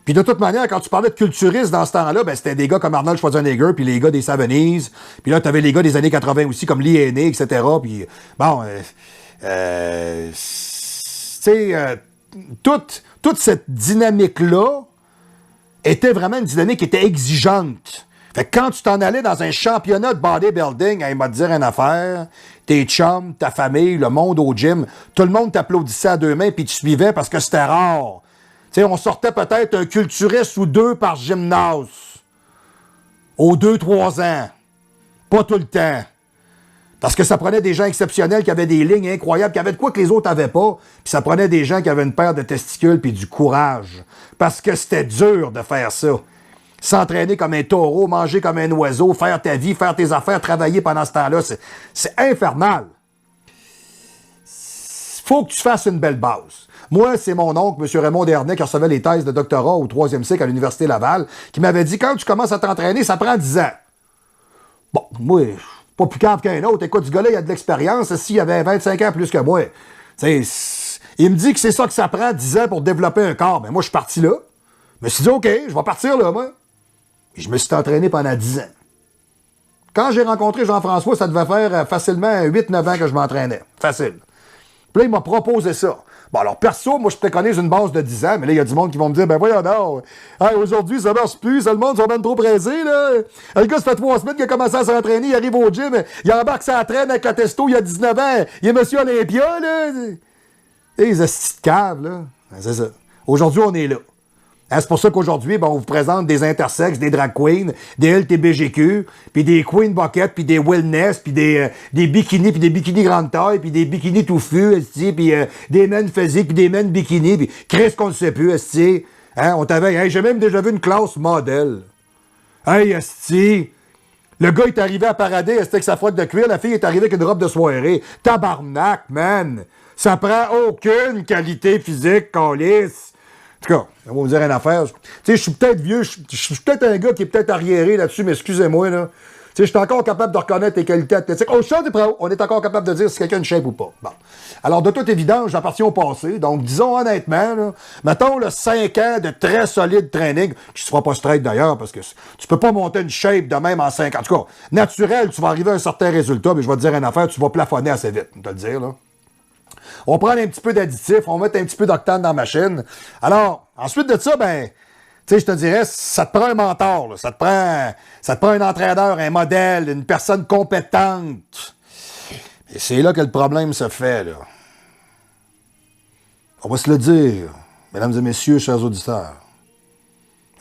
Puis de toute manière, quand tu parlais de culturistes dans ce temps-là, ben c'était des gars comme Arnold Schwarzenegger, puis les gars des Savanese, puis là, t'avais les gars des années 80 aussi, comme Lee Haney, etc. Puis, bon, tu sais, toute cette dynamique-là était vraiment une dynamique qui était exigeante. Fait que quand tu t'en allais dans un championnat de bodybuilding, il m'a dit une affaire, tes chums, ta famille, le monde au gym, tout le monde t'applaudissait à 2 mains puis tu suivais parce que c'était rare. Tu sais, on sortait peut-être un culturiste ou 2 par gymnase. Aux 2-3 ans. Pas tout le temps. Parce que ça prenait des gens exceptionnels qui avaient des lignes incroyables, qui avaient de quoi que les autres n'avaient pas. Puis ça prenait des gens qui avaient une paire de testicules puis du courage. Parce que c'était dur de faire ça. S'entraîner comme un taureau, manger comme un oiseau, faire ta vie, faire tes affaires, travailler pendant ce temps-là, c'est infernal. Faut que tu fasses une belle base. Moi, c'est mon oncle, M. Raymond Dernay, qui recevait les thèses de doctorat au 3e cycle à l'Université Laval, qui m'avait dit, quand tu commences à t'entraîner, ça prend 10 ans. Bon, moi, je suis pas plus calme qu'un autre. Écoute, ce gars-là, il a de l'expérience. S'il avait 25 ans plus que moi, il me dit que c'est ça que ça prend 10 ans pour développer un corps. Mais moi, je suis parti là. Je me suis dit, OK, je vais partir là, moi. Et je me suis entraîné pendant 10 ans. Quand j'ai rencontré Jean-François, ça devait faire facilement 8-9 ans que je m'entraînais. Facile. Puis là, il m'a proposé ça. Bon, alors, perso, moi, je préconise une base de 10 ans, mais là, il y a du monde qui vont me dire, ben voyons donc, hey, aujourd'hui, ça marche plus, ça, le monde sont même trop pressés, là. Le gars, ça fait 3 semaines qu'il a commencé à s'entraîner, il arrive au gym, il embarque sa traîne avec la testo, il a 19 ans, il est monsieur Olympia, là. Et les astis de cave, là. C'est ça. Aujourd'hui, on est là. C'est pour ça qu'aujourd'hui, on vous présente des intersexes, des drag queens, des LTBGQ, puis des queen bucket, puis des wellness, puis des bikinis grande taille, puis des bikinis touffus, puis des men physiques, puis des men bikinis, puis Chris qu'on ne sait plus, esti. Hein, on t'avait, hey, j'ai même déjà vu une classe modèle. Hey, esti. Le gars est arrivé à parader, esti, avec sa frotte de cuir, la fille est arrivée avec une robe de soirée. Tabarnak, man. Ça prend aucune qualité physique, câlisse. En tout cas, on va vous dire une affaire. Tu sais, je suis peut-être vieux, je suis peut-être un gars qui est peut-être arriéré là-dessus, mais excusez-moi, là. Tu sais, je suis encore capable de reconnaître les qualités athlétiques. Au champ des pros, on est encore capable de dire si quelqu'un a une shape ou pas. Bon. Alors, de toute évidence, j'appartiens au passé. Donc, disons honnêtement, là, mettons, 5 ans de très solide training, qui se fera pas straight d'ailleurs, parce que tu peux pas monter une shape de même en 5 ans. En tout cas, naturel, tu vas arriver à un certain résultat, mais je vais te dire une affaire, tu vas plafonner assez vite, on va te le dire, là. On prend un petit peu d'additif, on met un petit peu d'octane dans la machine. Alors, ensuite de ça, ben, tu sais, je te dirais, ça te prend un mentor, là. Ça te prend un entraîneur, un modèle, une personne compétente. Et c'est là que le problème se fait, là. On va se le dire, mesdames et messieurs, chers auditeurs.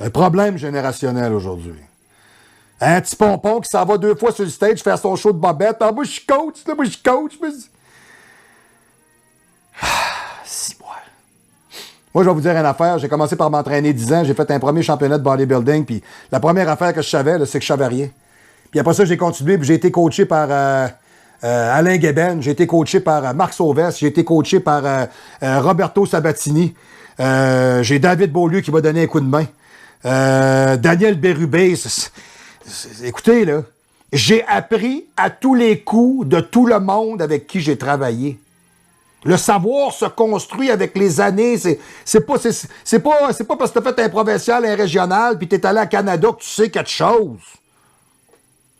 Un problème générationnel aujourd'hui. Un petit pompon qui s'en va 2 fois sur le stage faire son show de bobette. Ah, moi, je suis coach, là, moi, je suis coach. Moi, je vais vous dire une affaire. J'ai commencé par m'entraîner 10 ans. J'ai fait un premier championnat de bodybuilding. Puis la première affaire que je savais, là, c'est que je savais rien. Puis après ça, j'ai continué. Puis j'ai été coaché par Alain Guébène. J'ai été coaché par Marc Sauvès. J'ai été coaché par Roberto Sabatini. J'ai David Beaulieu qui m'a donné un coup de main. Daniel Bérubé. Écoutez, là, j'ai appris à tous les coups de tout le monde avec qui j'ai travaillé. Le savoir se construit avec les années. C'est pas parce que t'as fait un provincial, un régional, puis t'es allé à Canada que tu sais quelque chose.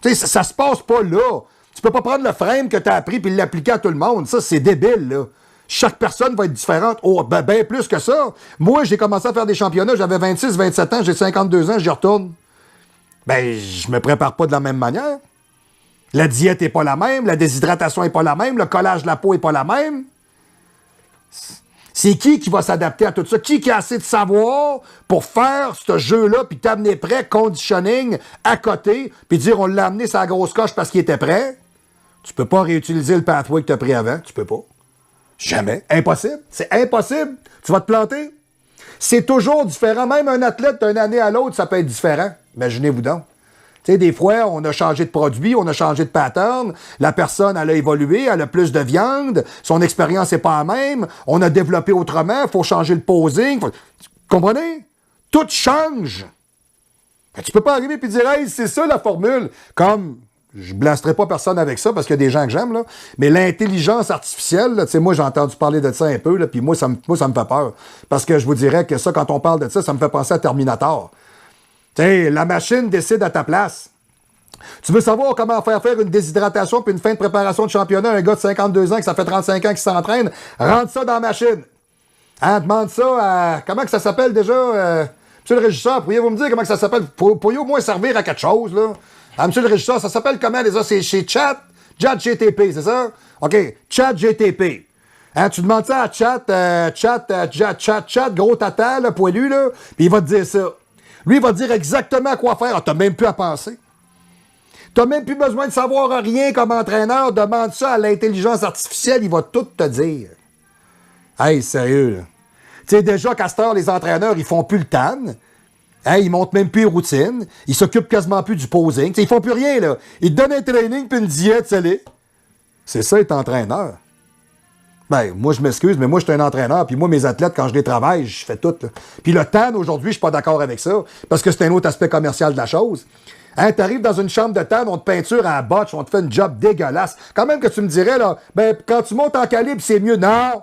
Tu sais, ça se passe pas là. Tu peux pas prendre le frame que t'as appris puis l'appliquer à tout le monde. Ça, c'est débile, là. Chaque personne va être différente. Oh, ben plus que ça. Moi, j'ai commencé à faire des championnats, j'avais 26, 27 ans, j'ai 52 ans, j'y retourne. Ben, je me prépare pas de la même manière. La diète est pas la même, la déshydratation est pas la même, le collage de la peau est pas la même. C'est qui va s'adapter à tout ça? Qui a assez de savoir pour faire ce jeu-là, puis t'amener prêt, conditioning, à côté, puis dire on l'a amené sa grosse coche parce qu'il était prêt? Tu peux pas réutiliser le pathway que tu as pris avant. Tu peux pas. Jamais. Impossible. C'est impossible. Tu vas te planter. C'est toujours différent. Même un athlète d'une année à l'autre, ça peut être différent. Imaginez-vous donc. Tu sais, des fois, on a changé de produit, on a changé de pattern, la personne, elle a évolué, elle a plus de viande, son expérience n'est pas la même, on a développé autrement, il faut changer le posing. Comprenez? Tout change. Tu peux pas arriver et dire « Hey, c'est ça la formule ». Comme, je blasterai pas personne avec ça parce qu'il y a des gens que j'aime, là, mais l'intelligence artificielle, tu sais, moi, j'ai entendu parler de ça un peu, là, puis moi, ça me fait peur. Parce que je vous dirais que ça, quand on parle de ça, ça me fait penser à Terminator. Tu sais, la machine décide à ta place. Tu veux savoir comment faire une déshydratation puis une fin de préparation de championnat à un gars de 52 ans que ça fait 35 ans qu'il s'entraîne? Rentre ça dans la machine. Hein, demande ça à... Comment que ça s'appelle déjà? Monsieur le régisseur, pourriez-vous me dire comment que ça s'appelle? Pourriez-vous au moins servir à quelque chose, là? Ah, monsieur le régisseur, ça s'appelle comment déjà? C'est chez ChatGTP, c'est ça? OK, ChatGTP. Hein, tu demandes ça à Chat, gros tata, là, poilu, là, puis il va te dire ça. Lui, il va te dire exactement quoi faire. Ah, t'as même plus à penser. T'as même plus besoin de savoir rien comme entraîneur. Demande ça à l'intelligence artificielle, il va tout te dire. Hey, sérieux, là. Tu sais, déjà qu'à cette heure, les entraîneurs, ils font plus le TAN. Hein, ils montent même plus les routines. Ils s'occupent quasiment plus du posing. T'sais, ils font plus rien, là. Ils te donnent un training puis une diète, c'est ça, être entraîneur. Ben, moi, je m'excuse, mais moi, je suis un entraîneur, puis moi, mes athlètes, quand je les travaille, je fais tout, là. Puis le TAN, aujourd'hui, je suis pas d'accord avec ça, parce que c'est un autre aspect commercial de la chose. Hein, t'arrives dans une chambre de TAN, on te peinture à la botche, on te fait une job dégueulasse. Quand même que tu me dirais, là, ben, quand tu montes en calibre, c'est mieux. Non!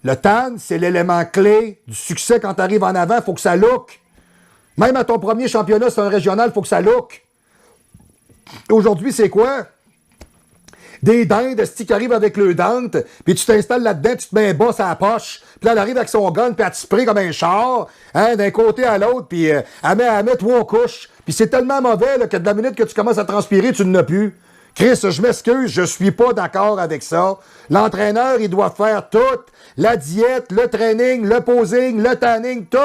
Le TAN, c'est l'élément clé du succès quand t'arrives en avant, faut que ça look. Même à ton premier championnat, c'est un régional, faut que ça look. Aujourd'hui, c'est quoi? Des dindes, qui arrivent avec le dente, puis tu t'installes là-dedans, tu te mets un boss à la poche, puis là, elle arrive avec son gun, puis elle te spray comme un char, hein, d'un côté à l'autre, puis elle met 3 couches, puis c'est tellement mauvais là, que de la minute que tu commences à transpirer, tu n'as plus. Chris, je m'excuse, je suis pas d'accord avec ça. L'entraîneur, il doit faire tout. La diète, le training, le posing, le tanning, tout,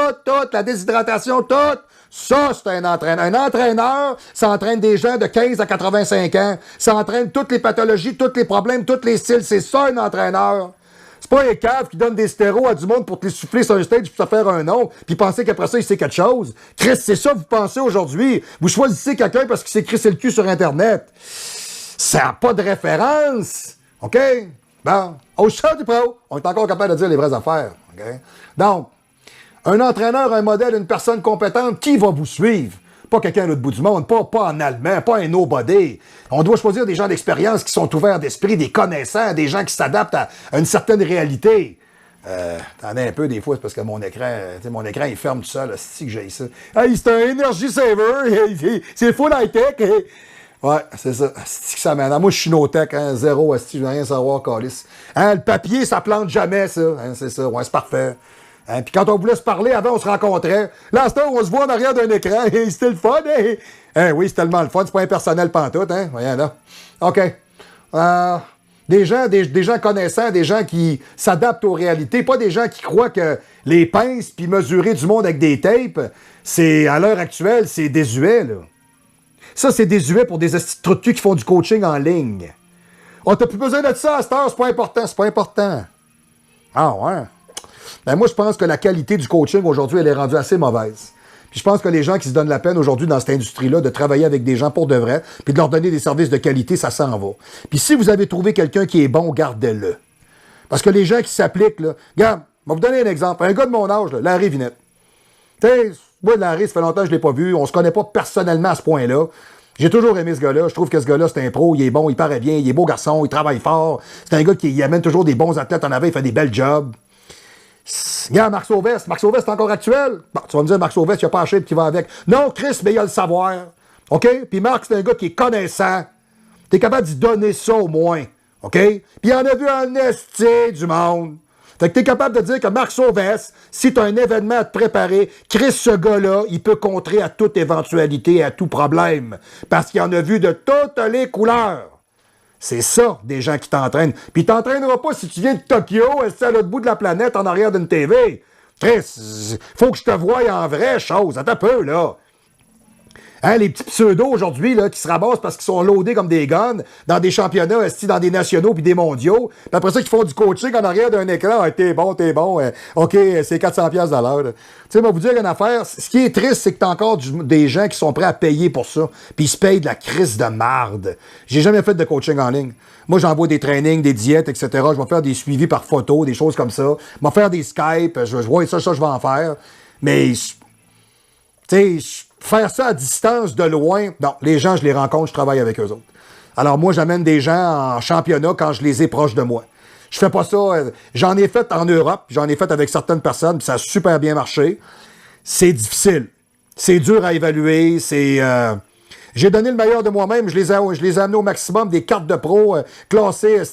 la déshydratation, tout. Ça, c'est un entraîneur. Un entraîneur, ça entraîne des gens de 15 à 85 ans. Ça entraîne toutes les pathologies, tous les problèmes, tous les styles. C'est ça, un entraîneur. C'est pas un cave qui donne des stéros à du monde pour te les souffler sur un stage pour te faire un nom, puis penser qu'après ça, il sait quelque chose. Chris, c'est ça que vous pensez aujourd'hui. Vous choisissez quelqu'un parce qu'il s'est crissé le cul sur Internet. Ça n'a pas de référence. OK? Bon. Au show du pro, on est encore capable de dire les vraies affaires. OK? Donc, un entraîneur, un modèle, une personne compétente, qui va vous suivre? Pas quelqu'un à l'autre bout du monde, pas en allemand, pas un nobody. On doit choisir des gens d'expérience qui sont ouverts d'esprit, des connaissants, des gens qui s'adaptent à une certaine réalité. T'en as un peu des fois, c'est parce que mon écran, il ferme tout seul, c'est que j'ai ça. Hey, c'est un Energy Saver, c'est full high-tech. Ouais, c'est ça. C'est que ça m'énerve. Moi, je suis no-tech, hein, zéro, je veux rien savoir, calice. Hein, le papier, ça plante jamais, ça. Hein, c'est ça, ouais, c'est parfait. Hein, puis quand on voulait se parler, avant, on se rencontrait. Là, à ce temps, on se voit en arrière d'un écran. C'était le fun, hein? Hein, oui, c'est tellement le fun. C'est pas impersonnel pantoute, hein? Voyons là. OK. Des gens connaissants, des gens qui s'adaptent aux réalités, pas des gens qui croient que les pinces puis mesurer du monde avec des tapes, c'est, à l'heure actuelle, c'est désuet, là. Ça, c'est désuet pour des trous de cul qui font du coaching en ligne. Oh, t'as plus besoin de ça à cette heure, c'est pas important, c'est pas important. Ah ouais? Ben moi, je pense que la qualité du coaching aujourd'hui, elle est rendue assez mauvaise. Puis je pense que les gens qui se donnent la peine aujourd'hui dans cette industrie-là de travailler avec des gens pour de vrai, puis de leur donner des services de qualité, ça s'en va. Puis si vous avez trouvé quelqu'un qui est bon, gardez-le. Parce que les gens qui s'appliquent, là, regarde, je vais vous donner un exemple. Un gars de mon âge, là, Larry Vinette. Tu sais, moi, Larry, ça fait longtemps que je ne l'ai pas vu. On se connaît pas personnellement à ce point-là. J'ai toujours aimé ce gars-là. Je trouve que ce gars-là, c'est un pro. Il est bon, il paraît bien, il est beau garçon, il travaille fort. C'est un gars qui amène toujours des bons athlètes en avant, il fait des belles jobs. Regarde, Marc Sauvest. Marc Sauvest est encore actuel. Bon, tu vas me dire, Marc Sauvest, il n'y a pas acheté qui va avec. Non, Chris, mais il a le savoir. OK? Puis Marc, c'est un gars qui est connaissant. T'es capable d'y donner ça au moins. OK? Puis il en a vu un esti du monde. Fait que t'es capable de dire que Marc Sauvest, si t'as un événement à te préparer, Chris, ce gars-là, il peut contrer à toute éventualité et à tout problème. Parce qu'il en a vu de toutes les couleurs. C'est ça, des gens qui t'entraînent. Puis ils t'entraîneront pas si tu viens de Tokyo, c'est à l'autre bout de la planète, en arrière d'une TV. Chris, faut que je te voie en vraie chose. Attends un peu, là. Hein, les petits pseudos aujourd'hui là, qui se ramassent parce qu'ils sont loadés comme des guns dans des championnats, dans des nationaux puis des mondiaux. Puis après ça, qu'ils font du coaching en arrière d'un écran. Ah, t'es bon. OK, c'est 400$ à l'heure. Tu sais, moi, vous dire une affaire. Ce qui est triste, c'est que t'as encore des gens qui sont prêts à payer pour ça. Puis ils se payent de la crise de marde. J'ai jamais fait de coaching en ligne. Moi, j'envoie des trainings, des diètes, etc. Je vais faire des suivis par photo, des choses comme ça. Je vais faire des Skype. Je vois ça, je vais en faire. Mais, tu sais, faire ça à distance, de loin, non, les gens, je les rencontre, je travaille avec eux autres. Alors moi, j'amène des gens en championnat quand je les ai proches de moi. Je fais pas ça, j'en ai fait en Europe, j'en ai fait avec certaines personnes, puis ça a super bien marché. C'est difficile. C'est dur à évaluer, j'ai donné le meilleur de moi-même, je les ai amenés au maximum, des cartes de pro, classées,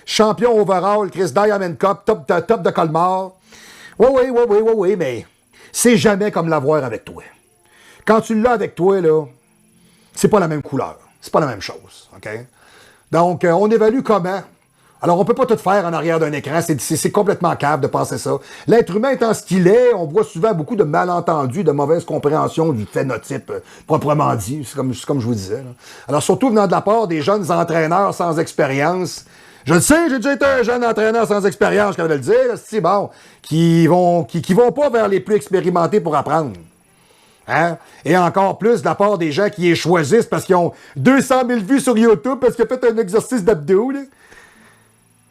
champion overall, Chris Diamond Cup, top de Colmar. Oui, mais c'est jamais comme l'avoir avec toi. Quand tu l'as avec toi, là, c'est pas la même couleur. C'est pas la même chose. OK? Donc, on évalue comment. Alors, on peut pas tout faire en arrière d'un écran. C'est complètement cave de penser ça. L'être humain étant ce qu'il est, on voit souvent beaucoup de malentendus, de mauvaise compréhension du phénotype proprement dit. C'est comme je vous disais. Là. Alors, surtout venant de la part des jeunes entraîneurs sans expérience. Je le sais, j'ai déjà été un jeune entraîneur sans expérience, je viens de le dire. C'est bon. Qui vont pas vers les plus expérimentés pour apprendre. Hein? Et encore plus de la part des gens qui les choisissent parce qu'ils ont 200 000 vues sur YouTube parce qu'ils ont fait un exercice d'abdos.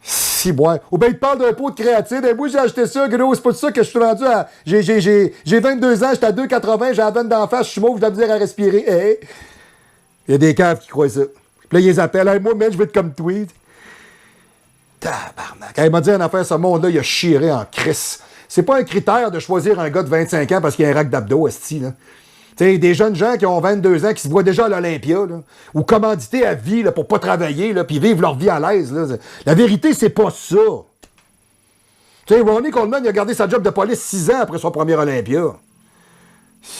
Si, ouais. Ou bien ils te parlent d'un pot de créatine. Et moi, j'ai acheté ça, gros. C'est pas ça que je suis rendu à. J'ai 22 ans, j'étais à 2,80, j'ai la veine d'en face, je suis mauve, j'ai de la misère à respirer. Hey. Il y a des caves qui croient ça. Puis là, ils les appellent. Hey, moi, man, je veux être comme toi. Tabarnak. Quand il m'a dit une affaire, ce monde-là, il a chiré en crisse. C'est pas un critère de choisir un gars de 25 ans parce qu'il y a un rack d'abdos, esti, là. T'sais, des jeunes gens qui ont 22 ans, qui se voient déjà à l'Olympia, là, ou commandités à vie là, pour pas travailler, là, puis vivre leur vie à l'aise. Là. La vérité, c'est pas ça. T'sais, Ronnie Coleman, il a gardé sa job de police 6 ans après son premier Olympia.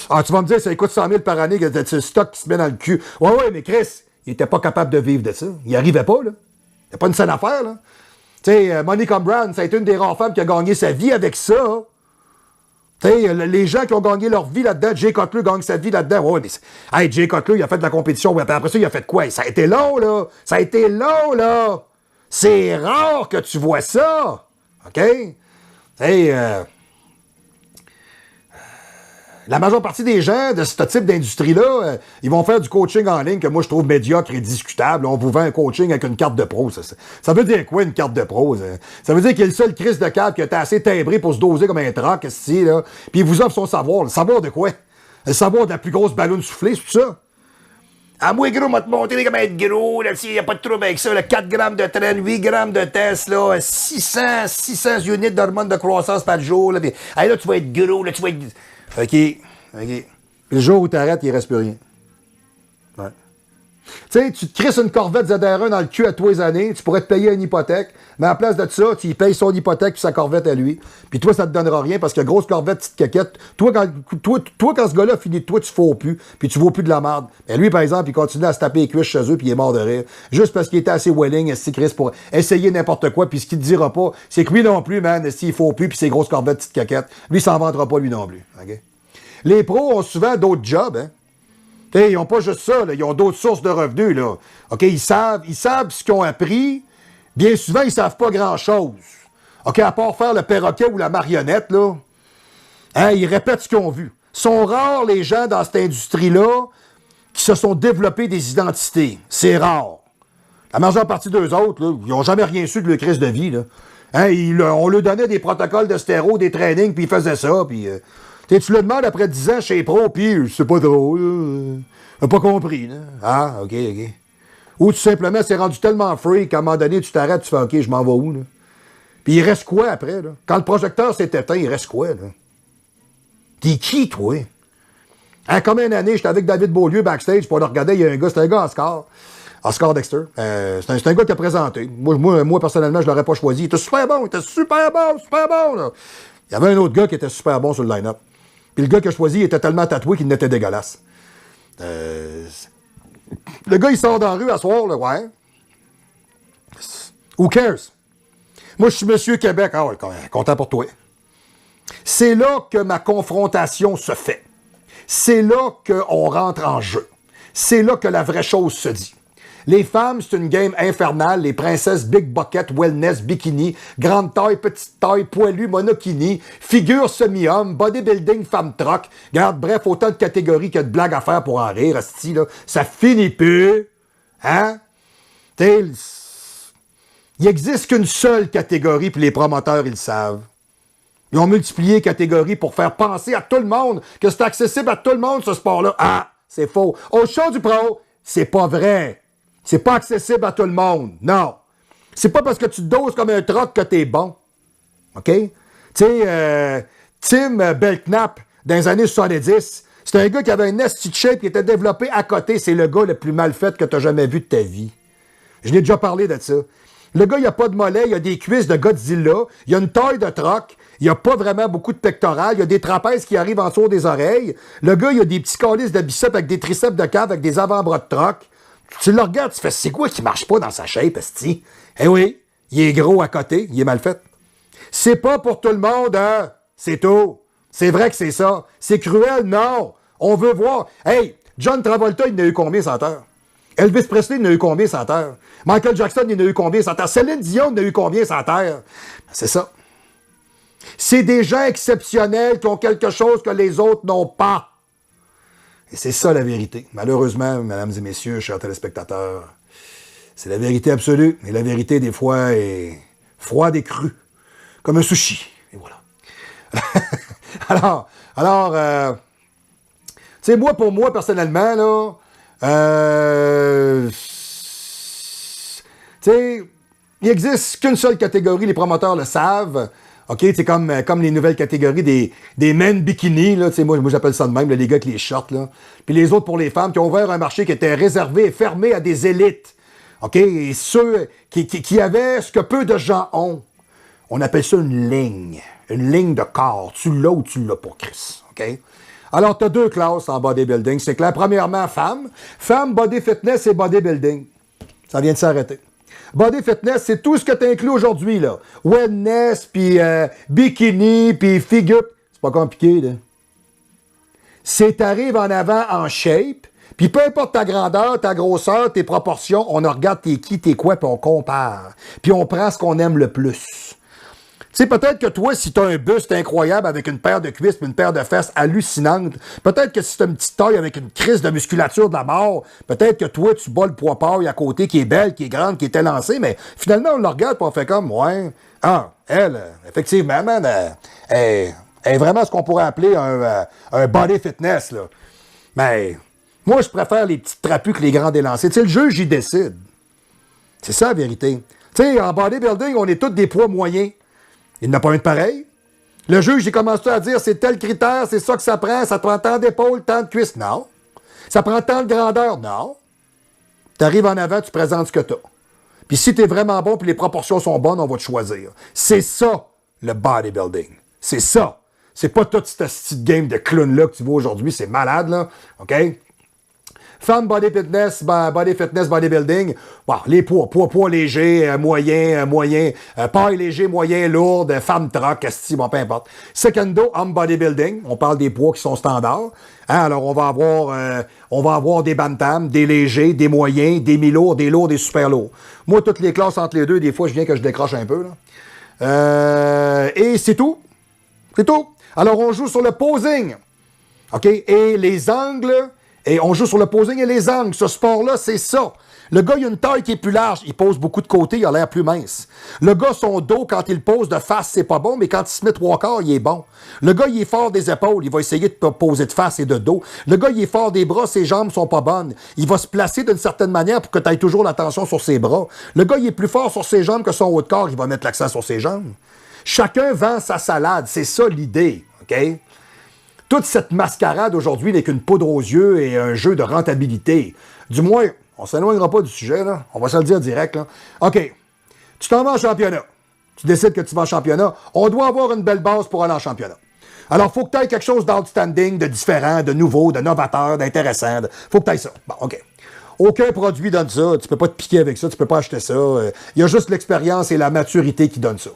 Ah, tu vas me dire, ça coûte 100 000 par année, que c'est le stock qui se met dans le cul. Ouais, mais Chris, il était pas capable de vivre de ça. Il arrivait pas, là. Il n'y a pas une seule affaire, là. Tu sais, Monica Brown, ça a été une des rares femmes qui a gagné sa vie avec ça. Tu sais, les gens qui ont gagné leur vie là-dedans, Jay Cutler gagne sa vie là-dedans. Ouais, mais hey, Jay Cutler, il a fait de la compétition. Ouais, après ça, il a fait quoi? Ça a été long, là. Ça a été long, là. C'est rare que tu vois ça. OK? Hey, la majeure partie des gens de ce type d'industrie-là, ils vont faire du coaching en ligne que moi je trouve médiocre et discutable. On vous vend un coaching avec une carte de pro. Ça veut dire quoi une carte de pro? Ça veut dire qu'il y a le seul Chris de carte qui était assez timbré pour se doser comme un troc, ici, là. Puis il vous offre son savoir. Le savoir de quoi? Le savoir de la plus grosse ballonne soufflée, c'est tout ça? Ah, moi, gros, m'a te montré comment être gros, là, il n'y a pas de trouble avec ça, là, 4 grammes de traîne, 8 grammes de test, là, 600 unités d'hormones de croissance par jour, là, puis, hey, là, tu vas être gros, là, tu vas être... OK. Puis le jour où t'arrêtes, il reste plus rien. Ouais. Tu sais, tu te crisses une Corvette ZR1 dans le cul à tous les années, tu pourrais te payer une hypothèque, mais à la place de ça, tu y payes son hypothèque puis sa Corvette à lui. Puis toi, ça te donnera rien parce que grosse Corvette, petite caquette, toi, quand ce gars-là finit de toi, tu faux plus, puis tu vaux plus de la merde. Mais lui, par exemple, il continue à se taper les cuisses chez eux puis il est mort de rire. Juste parce qu'il était assez willing, Chris, pour essayer n'importe quoi, puis ce qu'il te dira pas, c'est que lui non plus, man, il faut plus, puis ses grosses Corvettes, petite caquette, lui, il s'en vendra pas lui non plus. OK? Les pros ont souvent d'autres jobs, hein? T'sais, ils n'ont pas juste ça, là, ils ont d'autres sources de revenus. Là. OK, ils savent ce qu'ils ont appris. Bien souvent, ils ne savent pas grand-chose. OK, à part faire le perroquet ou la marionnette, là, hein, ils répètent ce qu'ils ont vu. Sont rares les gens dans cette industrie-là qui se sont développés des identités. C'est rare. La majeure partie d'eux autres, là, ils n'ont jamais rien su de leur crise de vie. Là. Hein, on leur donnait des protocoles de stéro, des trainings, puis ils faisaient ça, puis... tu le demandes après 10 ans chez Pro, puis c'est pas drôle, t'as pas compris, là. Ah, OK. Ou tout simplement, c'est rendu tellement free qu'à un moment donné, tu t'arrêtes, tu fais OK, je m'en vais où, là? Puis il reste quoi après, là? Quand le projecteur s'est éteint, il reste quoi, là? T'es qui, toi? Hein, comme une année, j'étais avec David Beaulieu backstage pour le regarder, il y a un gars, c'était un gars Oscar Dexter. C'est un gars qui a présenté. Moi, personnellement, je l'aurais pas choisi. Il était super bon, là. Il y avait un autre gars qui était super bon sur le line-up. Puis le gars que j'ai choisi, il était tellement tatoué qu'il n'était dégueulasse. Le gars, il sort dans la rue à soir, là, ouais. Who cares? Moi, je suis Monsieur Québec. Ah ouais, content pour toi. C'est là que ma confrontation se fait. C'est là qu'on rentre en jeu. C'est là que la vraie chose se dit. Les femmes, c'est une game infernale. Les princesses Big Bucket, Wellness, Bikini, grande taille, petite taille, poilu, monokini, figure semi-homme, bodybuilding, femme troc. Regarde, bref, autant de catégories que de blagues à faire pour en rire, asti, là. Ça finit plus. Hein? T'sais, il n'existe qu'une seule catégorie, puis les promoteurs, ils le savent. Ils ont multiplié les catégories pour faire penser à tout le monde que c'est accessible à tout le monde, ce sport-là. Ah, c'est faux. Au show du pro, c'est pas vrai. C'est pas accessible à tout le monde. Non. C'est pas parce que tu te doses comme un troc que t'es bon. OK? Tu sais, Tim Belknap, dans les années 70, c'est un gars qui avait un nasty shape qui était développé à côté. C'est le gars le plus mal fait que t'as jamais vu de ta vie. Je n'ai déjà parlé de ça. Le gars, il a pas de mollet, il a des cuisses de Godzilla, il a une taille de troc, il a pas vraiment beaucoup de pectorales, il a des trapèzes qui arrivent en dessous des oreilles. Le gars, il a des petits calices de biceps avec des triceps de cave, avec des avant-bras de troc. Tu le regardes, tu fais, c'est quoi qui marche pas dans sa shape, esti? Eh oui, il est gros à côté, il est mal fait. C'est pas pour tout le monde, hein? C'est tout. C'est vrai que c'est ça. C'est cruel, non. On veut voir. Hey, John Travolta, il en a eu combien sans terre? Elvis Presley, il en a eu combien sans terre? Michael Jackson, il en a eu combien sans terre? Céline Dion, il en a eu combien sans terre? C'est ça. C'est des gens exceptionnels qui ont quelque chose que les autres n'ont pas. Et c'est ça la vérité. Malheureusement, mesdames et messieurs, chers téléspectateurs, c'est la vérité absolue. Et la vérité, des fois, est froide et crue. Comme un sushi. Et voilà. alors, tu sais, moi, pour moi, personnellement, là, tu sais, il n'existe qu'une seule catégorie, les promoteurs le savent. OK, c'est comme les nouvelles catégories des men bikini, là, moi j'appelle ça de même, là, les gars avec les shorts, là. Puis les autres pour les femmes qui ont ouvert un marché qui était réservé et fermé à des élites. OK, et ceux qui avaient ce que peu de gens ont. On appelle ça une ligne de corps. Tu l'as ou tu l'as pas, Chris. OK? Alors, tu as deux classes en bodybuilding. C'est clair. Premièrement, femme, body fitness et bodybuilding. Ça vient de s'arrêter. Body fitness, c'est tout ce que tu inclus aujourd'hui, là. Wellness, puis bikini, puis figure. C'est pas compliqué, là. C'est t'arrives en avant en shape, puis peu importe ta grandeur, ta grosseur, tes proportions, on regarde t'es qui, t'es quoi, puis on compare. Puis on prend ce qu'on aime le plus. Tu sais, peut-être que toi, si t'as un buste incroyable avec une paire de cuisses et une paire de fesses hallucinante, peut-être que si t'as une petite taille avec une crise de musculature de la mort, peut-être que toi, tu bats le poids paille à côté qui est belle, qui est grande, qui est élancée, mais finalement, on le regarde et on fait comme, ouais, elle, effectivement, man, elle est vraiment ce qu'on pourrait appeler un body fitness, là. Mais moi, je préfère les petites trapus que les grands élancés. Tu sais, le juge, il décide. C'est ça, la vérité. Tu sais, en bodybuilding, on est tous des poids moyens. Il n'a pas un de pareil. Le juge, il commence à dire, c'est tel critère, c'est ça que ça prend prend tant d'épaules, tant de cuisses. Non. Ça prend tant de grandeur. Non. Tu arrives en avant, tu présentes ce que tu as. Puis si tu es vraiment bon, puis les proportions sont bonnes, on va te choisir. C'est ça, le bodybuilding. C'est ça. C'est pas toute cette petite game de clown-là que tu vois aujourd'hui. C'est malade, là. OK? Femme, body fitness, bodybuilding. Bon, les poids légers, moyen, paille léger, moyen, lourde, femme troc, bon, peu importe. Secondo, homme bodybuilding. On parle des poids qui sont standards. Hein, alors, on va avoir des bantams, des légers, des moyens, des mi-lourds, des lourds, des super lourds. Moi, toutes les classes entre les deux, des fois, je viens que je décroche un peu, là. Et c'est tout. C'est tout. Alors, on joue sur le posing. OK? Et les angles. Et on joue sur le posing et les angles. Ce sport-là, c'est ça. Le gars, il a une taille qui est plus large. Il pose beaucoup de côté, il a l'air plus mince. Le gars, son dos, quand il pose de face, c'est pas bon, mais quand il se met trois quarts, il est bon. Le gars, il est fort des épaules. Il va essayer de poser de face et de dos. Le gars, il est fort des bras. Ses jambes sont pas bonnes. Il va se placer d'une certaine manière pour que tu aies toujours l'attention sur ses bras. Le gars, il est plus fort sur ses jambes que son haut de corps. Il va mettre l'accent sur ses jambes. Chacun vend sa salade. C'est ça l'idée. OK? Toute cette mascarade aujourd'hui n'est qu'une poudre aux yeux et un jeu de rentabilité. Du moins, on ne s'éloignera pas du sujet, là. On va se le dire direct, là. OK. Tu t'en vas en championnat. Tu décides que tu vas en championnat. On doit avoir une belle base pour aller en championnat. Alors, il faut que tu aies quelque chose d'outstanding, de différent, de nouveau, de novateur, d'intéressant. Faut que tu aies ça. Bon, OK. Aucun produit donne ça. Tu peux pas te piquer avec ça, tu peux pas acheter ça. Il y a juste l'expérience et la maturité qui donnent ça.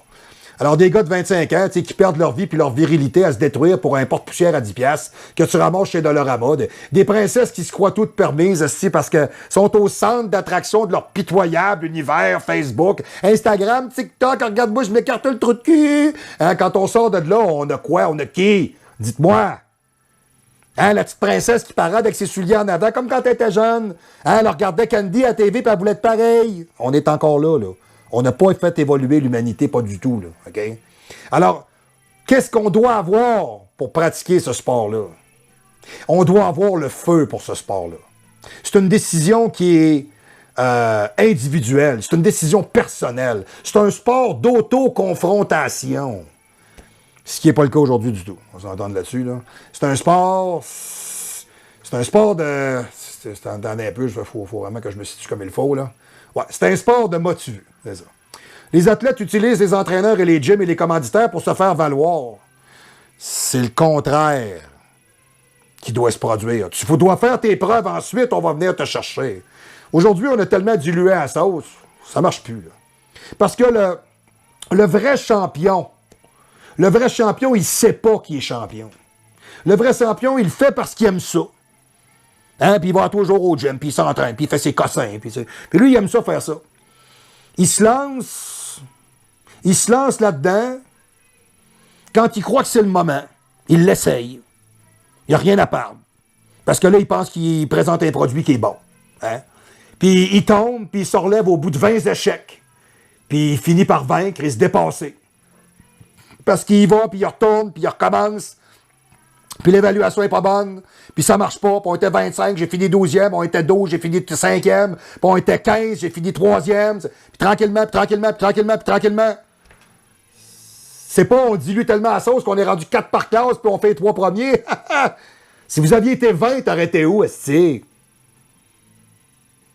Alors, des gars de 25 ans, qui perdent leur vie puis leur virilité à se détruire pour un porte-poussière à 10 piastres que tu ramasses chez Dollarama. Des princesses qui se croient toutes permises parce que sont au centre d'attraction de leur pitoyable univers Facebook, Instagram, TikTok, regarde-moi, je m'écarte le trou de cul. Hein, quand on sort de là, on a quoi? On a qui? Dites-moi. Hein, la petite princesse qui parade avec ses souliers en avant, comme quand elle était jeune. Hein, elle regardait Candy à la TV et elle voulait être pareil. On est encore là. On n'a pas fait évoluer l'humanité, pas du tout, là, OK? Alors, qu'est-ce qu'on doit avoir pour pratiquer ce sport-là? On doit avoir le feu pour ce sport-là. C'est une décision qui est individuelle, c'est une décision personnelle. C'est un sport d'auto-confrontation. Ce qui n'est pas le cas aujourd'hui du tout. On va s'entendre là-dessus, là. C'est un sport de... Attendez un peu, il faut vraiment que je me situe comme il faut, là. Ouais, c'est un sport de motivé, c'est ça. Les athlètes utilisent les entraîneurs et les gyms et les commanditaires pour se faire valoir. C'est le contraire qui doit se produire. Tu dois faire tes preuves, ensuite on va venir te chercher. Aujourd'hui, on a tellement dilué la sauce, ça marche plus, là. Parce que le vrai champion, il sait pas qu'il est champion. Le vrai champion, il le fait parce qu'il aime ça. Hein? Puis il va toujours au gym, puis il s'entraîne, puis il fait ses cossins. Puis lui, il aime ça faire ça. Il se lance là-dedans quand il croit que c'est le moment. Il l'essaye. Il n'y a rien à perdre. Parce que là, il pense qu'il présente un produit qui est bon. Hein? Puis il tombe, puis il se relève au bout de 20 échecs. Puis il finit par vaincre et se dépasser. Parce qu'il y va, puis il retourne, puis il recommence. Puis l'évaluation est pas bonne, puis ça marche pas, puis on était 25, j'ai fini 12e, on était 12, j'ai fini 5e, puis on était 15, j'ai fini 3e, puis tranquillement. C'est pas on dilue tellement la sauce qu'on est rendu 4 par classe, puis on fait les 3 premiers. Si vous aviez été 20, t'aurais été où, est-ce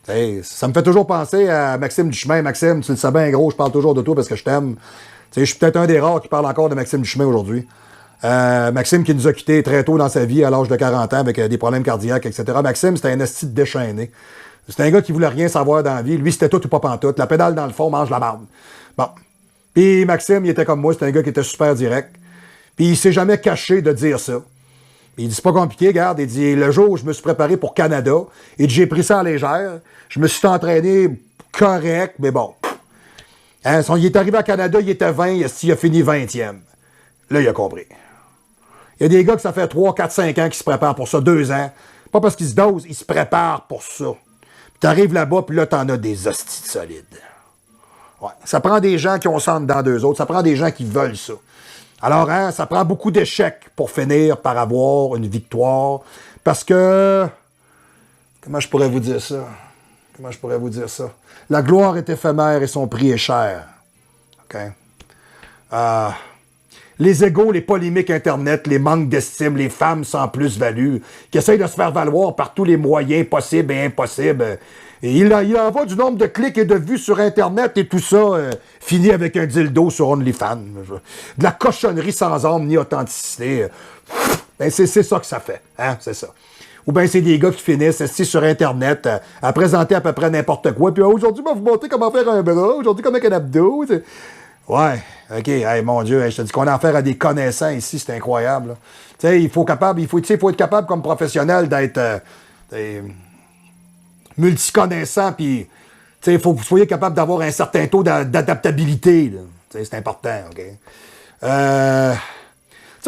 que ça me fait toujours penser à Maxime Duchemin. Maxime, tu le sais bien gros, je parle toujours de toi parce que je t'aime. Je suis peut-être un des rares qui parle encore de Maxime Duchemin aujourd'hui. Maxime qui nous a quittés très tôt dans sa vie, à l'âge de 40 ans, avec des problèmes cardiaques, etc. Maxime, c'était un esti déchaîné. C'était un gars qui voulait rien savoir dans la vie. Lui, c'était tout ou pas pantoute. La pédale dans le fond, mange la barbe. Bon. Puis Maxime, il était comme moi, c'était un gars qui était super direct. Puis il s'est jamais caché de dire ça. Puis il dit, c'est pas compliqué, regarde. Il dit, le jour où je me suis préparé pour Canada, et j'ai pris ça à légère, je me suis entraîné correct, mais bon. Hein, il est arrivé à Canada, il était 20, il a fini 20e. Là, il a compris. Il y a des gars que ça fait 3, 4, 5 ans qui se préparent pour ça, 2 ans. Pas parce qu'ils se dosent, ils se préparent pour ça. Puis t'arrives là-bas, puis là, t'en as des hosties solides. Ouais. Ça prend des gens qui ont ça dans d'eux autres, ça prend des gens qui veulent ça. Alors, hein, ça prend beaucoup d'échecs pour finir par avoir une victoire. Parce que... Comment je pourrais vous dire ça? La gloire est éphémère et son prix est cher. OK? Les égos, les polémiques Internet, les manques d'estime, les femmes sans plus-value, qui essayent de se faire valoir par tous les moyens possibles et impossibles. Et il en va du nombre de clics et de vues sur Internet et tout ça finit avec un dildo sur OnlyFans. De la cochonnerie sans âme ni authenticité. Ben c'est ça que ça fait. Hein? C'est ça. Ou bien c'est des gars qui finissent assis sur Internet à présenter à peu près n'importe quoi. Puis aujourd'hui, on va vous montrer comment faire un bras. Aujourd'hui, comment un abdos. Ouais, OK, hey, mon Dieu, hey, je te dis qu'on a affaire à des connaissants ici, c'est incroyable. Tu sais, il faut être capable comme professionnel d'être multi-connaissant, puis il faut que vous soyez capable d'avoir un certain taux d'adaptabilité. C'est important, OK?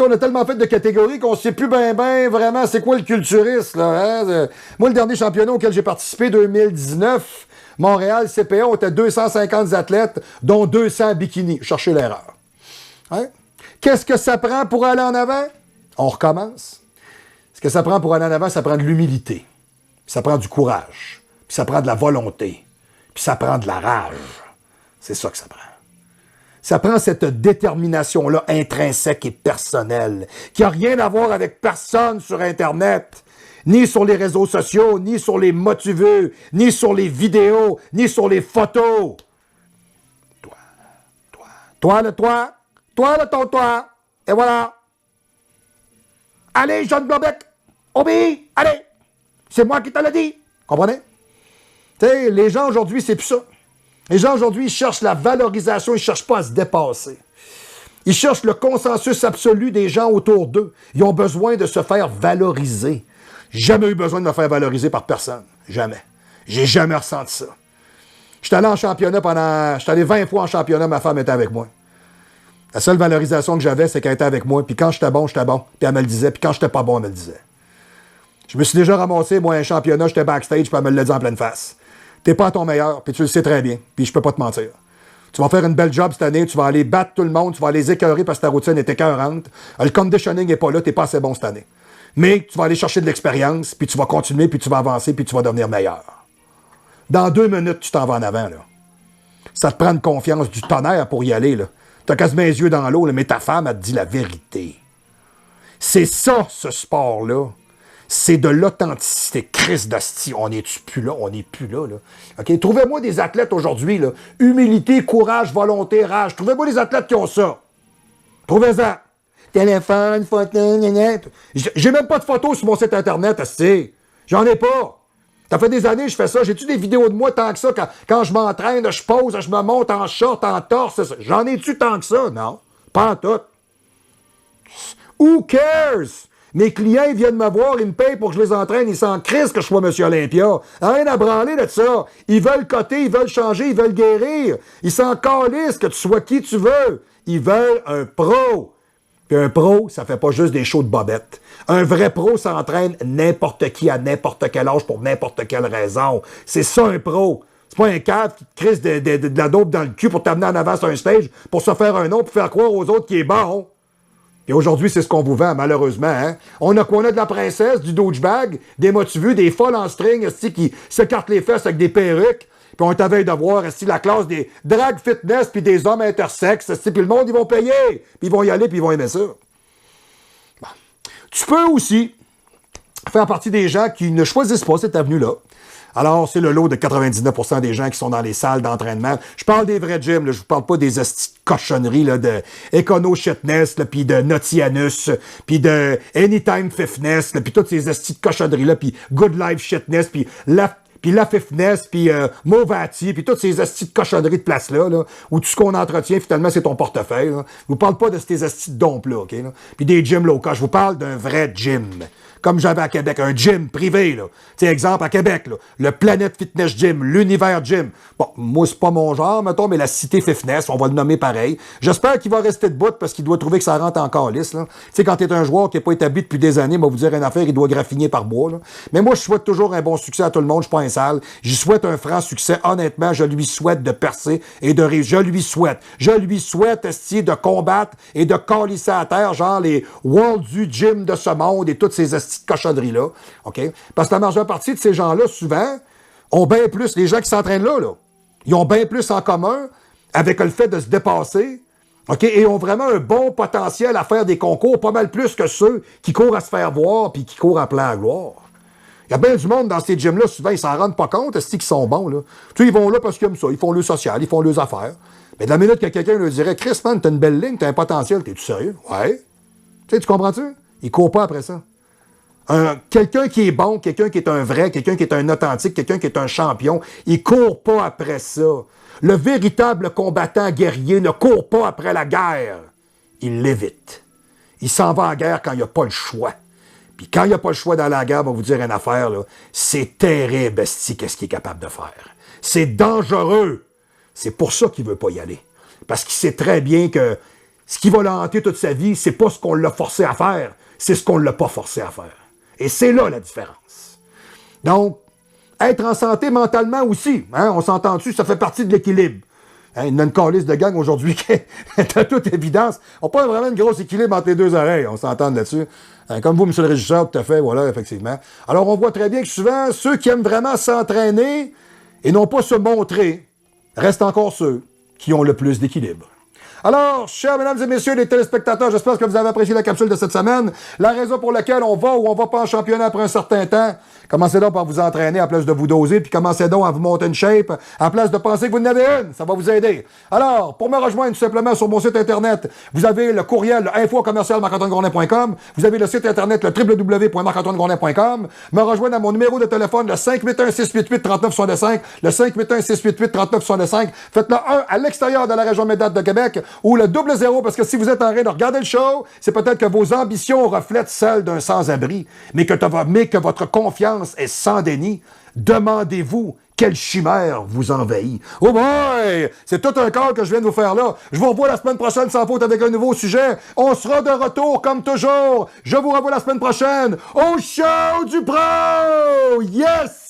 On a tellement fait de catégories qu'on ne sait plus bien vraiment c'est quoi le culturiste. Là, hein? Moi, le dernier championnat auquel j'ai participé, 2019, Montréal, CPA, on était 250 athlètes, dont 200 bikinis. Cherchez l'erreur. Hein? Qu'est-ce que ça prend pour aller en avant? On recommence. Ce que ça prend pour aller en avant, ça prend de l'humilité. Puis ça prend du courage. Puis ça prend de la volonté. Puis ça prend de la rage. C'est ça que ça prend. Ça prend cette détermination-là intrinsèque et personnelle, qui n'a rien à voir avec personne sur Internet, ni sur les réseaux sociaux, ni sur les motiveux, ni sur les vidéos, ni sur les photos. Toi, le ton, et voilà. Allez, John Blobec, obéis, allez, c'est moi qui te l'ai dit, comprenez? Tu sais, les gens aujourd'hui, c'est plus ça. Les gens aujourd'hui, ils cherchent la valorisation, ils ne cherchent pas à se dépasser. Ils cherchent le consensus absolu des gens autour d'eux. Ils ont besoin de se faire valoriser. Jamais eu besoin de me faire valoriser par personne. Jamais. J'ai jamais ressenti ça. J'étais allé en championnat J'étais allé 20 fois en championnat, ma femme était avec moi. La seule valorisation que j'avais, c'est qu'elle était avec moi. Puis quand j'étais bon, j'étais bon. Puis elle me le disait. Puis quand j'étais pas bon, elle me le disait. Je me suis déjà ramassé, moi, un championnat, j'étais backstage, puis elle me l'a dit en pleine face. T'es pas à ton meilleur, puis tu le sais très bien. Puis je peux pas te mentir. Tu vas faire une belle job cette année, tu vas aller battre tout le monde, tu vas les écœurer parce que ta routine est écœurante. Le conditioning n'est pas là, t'es pas assez bon cette année. Mais tu vas aller chercher de l'expérience, puis tu vas continuer, puis tu vas avancer, puis tu vas devenir meilleur. Dans 2 minutes, tu t'en vas en avant, là. Ça te prend une confiance du tonnerre pour y aller, là. T'as quasiment les yeux dans l'eau, là, mais ta femme, elle te dit la vérité. C'est ça, ce sport-là. C'est de l'authenticité. Christ d'asti, on n'est-tu plus là? On n'est plus là, là. OK? Trouvez-moi des athlètes aujourd'hui, là. Humilité, courage, volonté, rage. Trouvez-moi des athlètes qui ont ça. Trouvez-en. Téléphone, photo, gna. J'ai même pas de photos sur mon site Internet, asti. J'en ai pas. Ça fait des années que je fais ça. J'ai-tu des vidéos de moi tant que ça? Quand je m'entraîne, je pose, je me monte en short, en torse. J'en ai-tu tant que ça? Non. Pas en tout. Who cares? Mes clients, ils viennent me voir, ils me payent pour que je les entraîne, ils s'en crissent que je sois Monsieur Olympia. Rien à branler de ça. Ils veulent coter, ils veulent changer, ils veulent guérir. Ils s'en calissent que tu sois qui tu veux. Ils veulent un pro. Puis un pro, ça fait pas juste des shows de bobettes. Un vrai pro s'entraîne n'importe qui à n'importe quel âge pour n'importe quelle raison. C'est ça un pro. C'est pas un cave qui te crisse de la dope dans le cul pour t'amener en avant sur un stage pour se faire un nom pour faire croire aux autres qu'il est bon. Et aujourd'hui, c'est ce qu'on vous vend, malheureusement. Hein? On a quoi? On a de la princesse, du douchebag, des motivus, des folles en string qui s'écartent les fesses avec des perruques. Puis on est à veille de voir la classe des drag fitness puis des hommes intersexes. Puis le monde, ils vont payer. Puis ils vont y aller puis ils vont aimer ça. Bon. Tu peux aussi faire partie des gens qui ne choisissent pas cette avenue-là. Alors, c'est le lot de 99% des gens qui sont dans les salles d'entraînement. Je parle des vrais gyms, là. Je vous parle pas des cochonneries là, de Econo Shitness, puis de Nautianus, puis de Anytime Fitness, puis toutes ces de cochonneries-là, puis Good Life Shitness, puis la Fitness, puis Movati, puis toutes ces de cochonneries de place-là, là, où tout ce qu'on entretient, finalement, c'est ton portefeuille. Là. Je vous parle pas de ces de dompes-là, OK? Là. Puis des gyms locaux. Je vous parle d'un vrai gym. Comme j'avais à Québec, un gym privé, là. Tu sais, exemple, à Québec, là, le Planet Fitness Gym, l'Univers Gym. Bon, moi, c'est pas mon genre, mettons, mais la Cité Fitness, on va le nommer pareil. J'espère qu'il va rester debout parce qu'il doit trouver que ça rentre en calice, là. Tu sais, quand t'es un joueur qui n'a pas établi depuis des années, moi, vous dire une affaire, il doit graffiner par bois, là. Mais moi, je souhaite toujours un bon succès à tout le monde, je suis pas un sale. J'y souhaite un franc succès. Honnêtement, je lui souhaite de percer et de réussir. Je lui souhaite, esti, de combattre et de calisser à terre, genre les World du Gym de ce monde et toutes ces petites cochonneries-là, OK? Parce que la majeure partie de ces gens-là, souvent, ont bien plus, les gens qui s'entraînent là, ils ont bien plus en commun avec le fait de se dépasser, OK? Et ont vraiment un bon potentiel à faire des concours, pas mal plus que ceux qui courent à se faire voir puis qui courent à plein gloire. Il y a bien du monde dans ces gyms-là, souvent, ils s'en rendent pas compte, est-ce qu'ils sont bons, là? Tu sais, ils vont là parce qu'ils aiment ça, ils font le social, ils font leurs affaires. Mais de la minute que quelqu'un leur dirait, Chris, man, t'as une belle ligne, t'as un potentiel, t'es-tu sérieux? Ouais. Tu sais, tu comprends-tu? Ils courent pas après ça. Quelqu'un qui est bon, quelqu'un qui est un vrai, quelqu'un qui est un authentique, quelqu'un qui est un champion, il court pas après ça. Le véritable combattant guerrier ne court pas après la guerre. Il l'évite. Il s'en va en guerre quand il n'y a pas le choix. Puis quand il n'y a pas le choix dans la guerre, on va vous dire une affaire, là, c'est terrible, esti, qu'est-ce qu'il est capable de faire. C'est dangereux. C'est pour ça qu'il ne veut pas y aller. Parce qu'il sait très bien que ce qui va le hanter toute sa vie, c'est pas ce qu'on l'a forcé à faire, c'est ce qu'on ne l'a pas forcé à faire. Et c'est là la différence. Donc, être en santé mentalement aussi, hein, on s'entend dessus, ça fait partie de l'équilibre. Hein, il y a une calice de gang aujourd'hui qui est à toute évidence. On n'a pas vraiment une grosse équilibre entre les deux oreilles, on s'entend là-dessus. Hein, comme vous, monsieur le régisseur, tout à fait, voilà, effectivement. Alors, on voit très bien que souvent, ceux qui aiment vraiment s'entraîner et non pas se montrer, restent encore ceux qui ont le plus d'équilibre. Alors, chers mesdames et messieurs les téléspectateurs, j'espère que vous avez apprécié la capsule de cette semaine. La raison pour laquelle on va ou on va pas en championnat après un certain temps, commencez donc par vous entraîner à place de vous doser, puis commencez donc à vous monter une shape, à place de penser que vous en avez une. Ça va vous aider. Alors, pour me rejoindre tout simplement sur mon site internet, vous avez le courriel info@marc-antoine-grondin.com, vous avez le site internet le www.marc-antoine-grondin.com, me rejoindre à mon numéro de téléphone le 581-688-3965, le 581-688-3965, faites-le 1 à l'extérieur de la région médiate de Québec, ou le 00, parce que si vous êtes en train de regarder le show, c'est peut-être que vos ambitions reflètent celles d'un sans-abri, mais que votre confiance est sans déni. Demandez-vous quelle chimère vous envahit. Oh boy! C'est tout un corps que je viens de vous faire là. Je vous revois la semaine prochaine sans faute avec un nouveau sujet. On sera de retour comme toujours. Je vous revois la semaine prochaine au show du pro! Yes!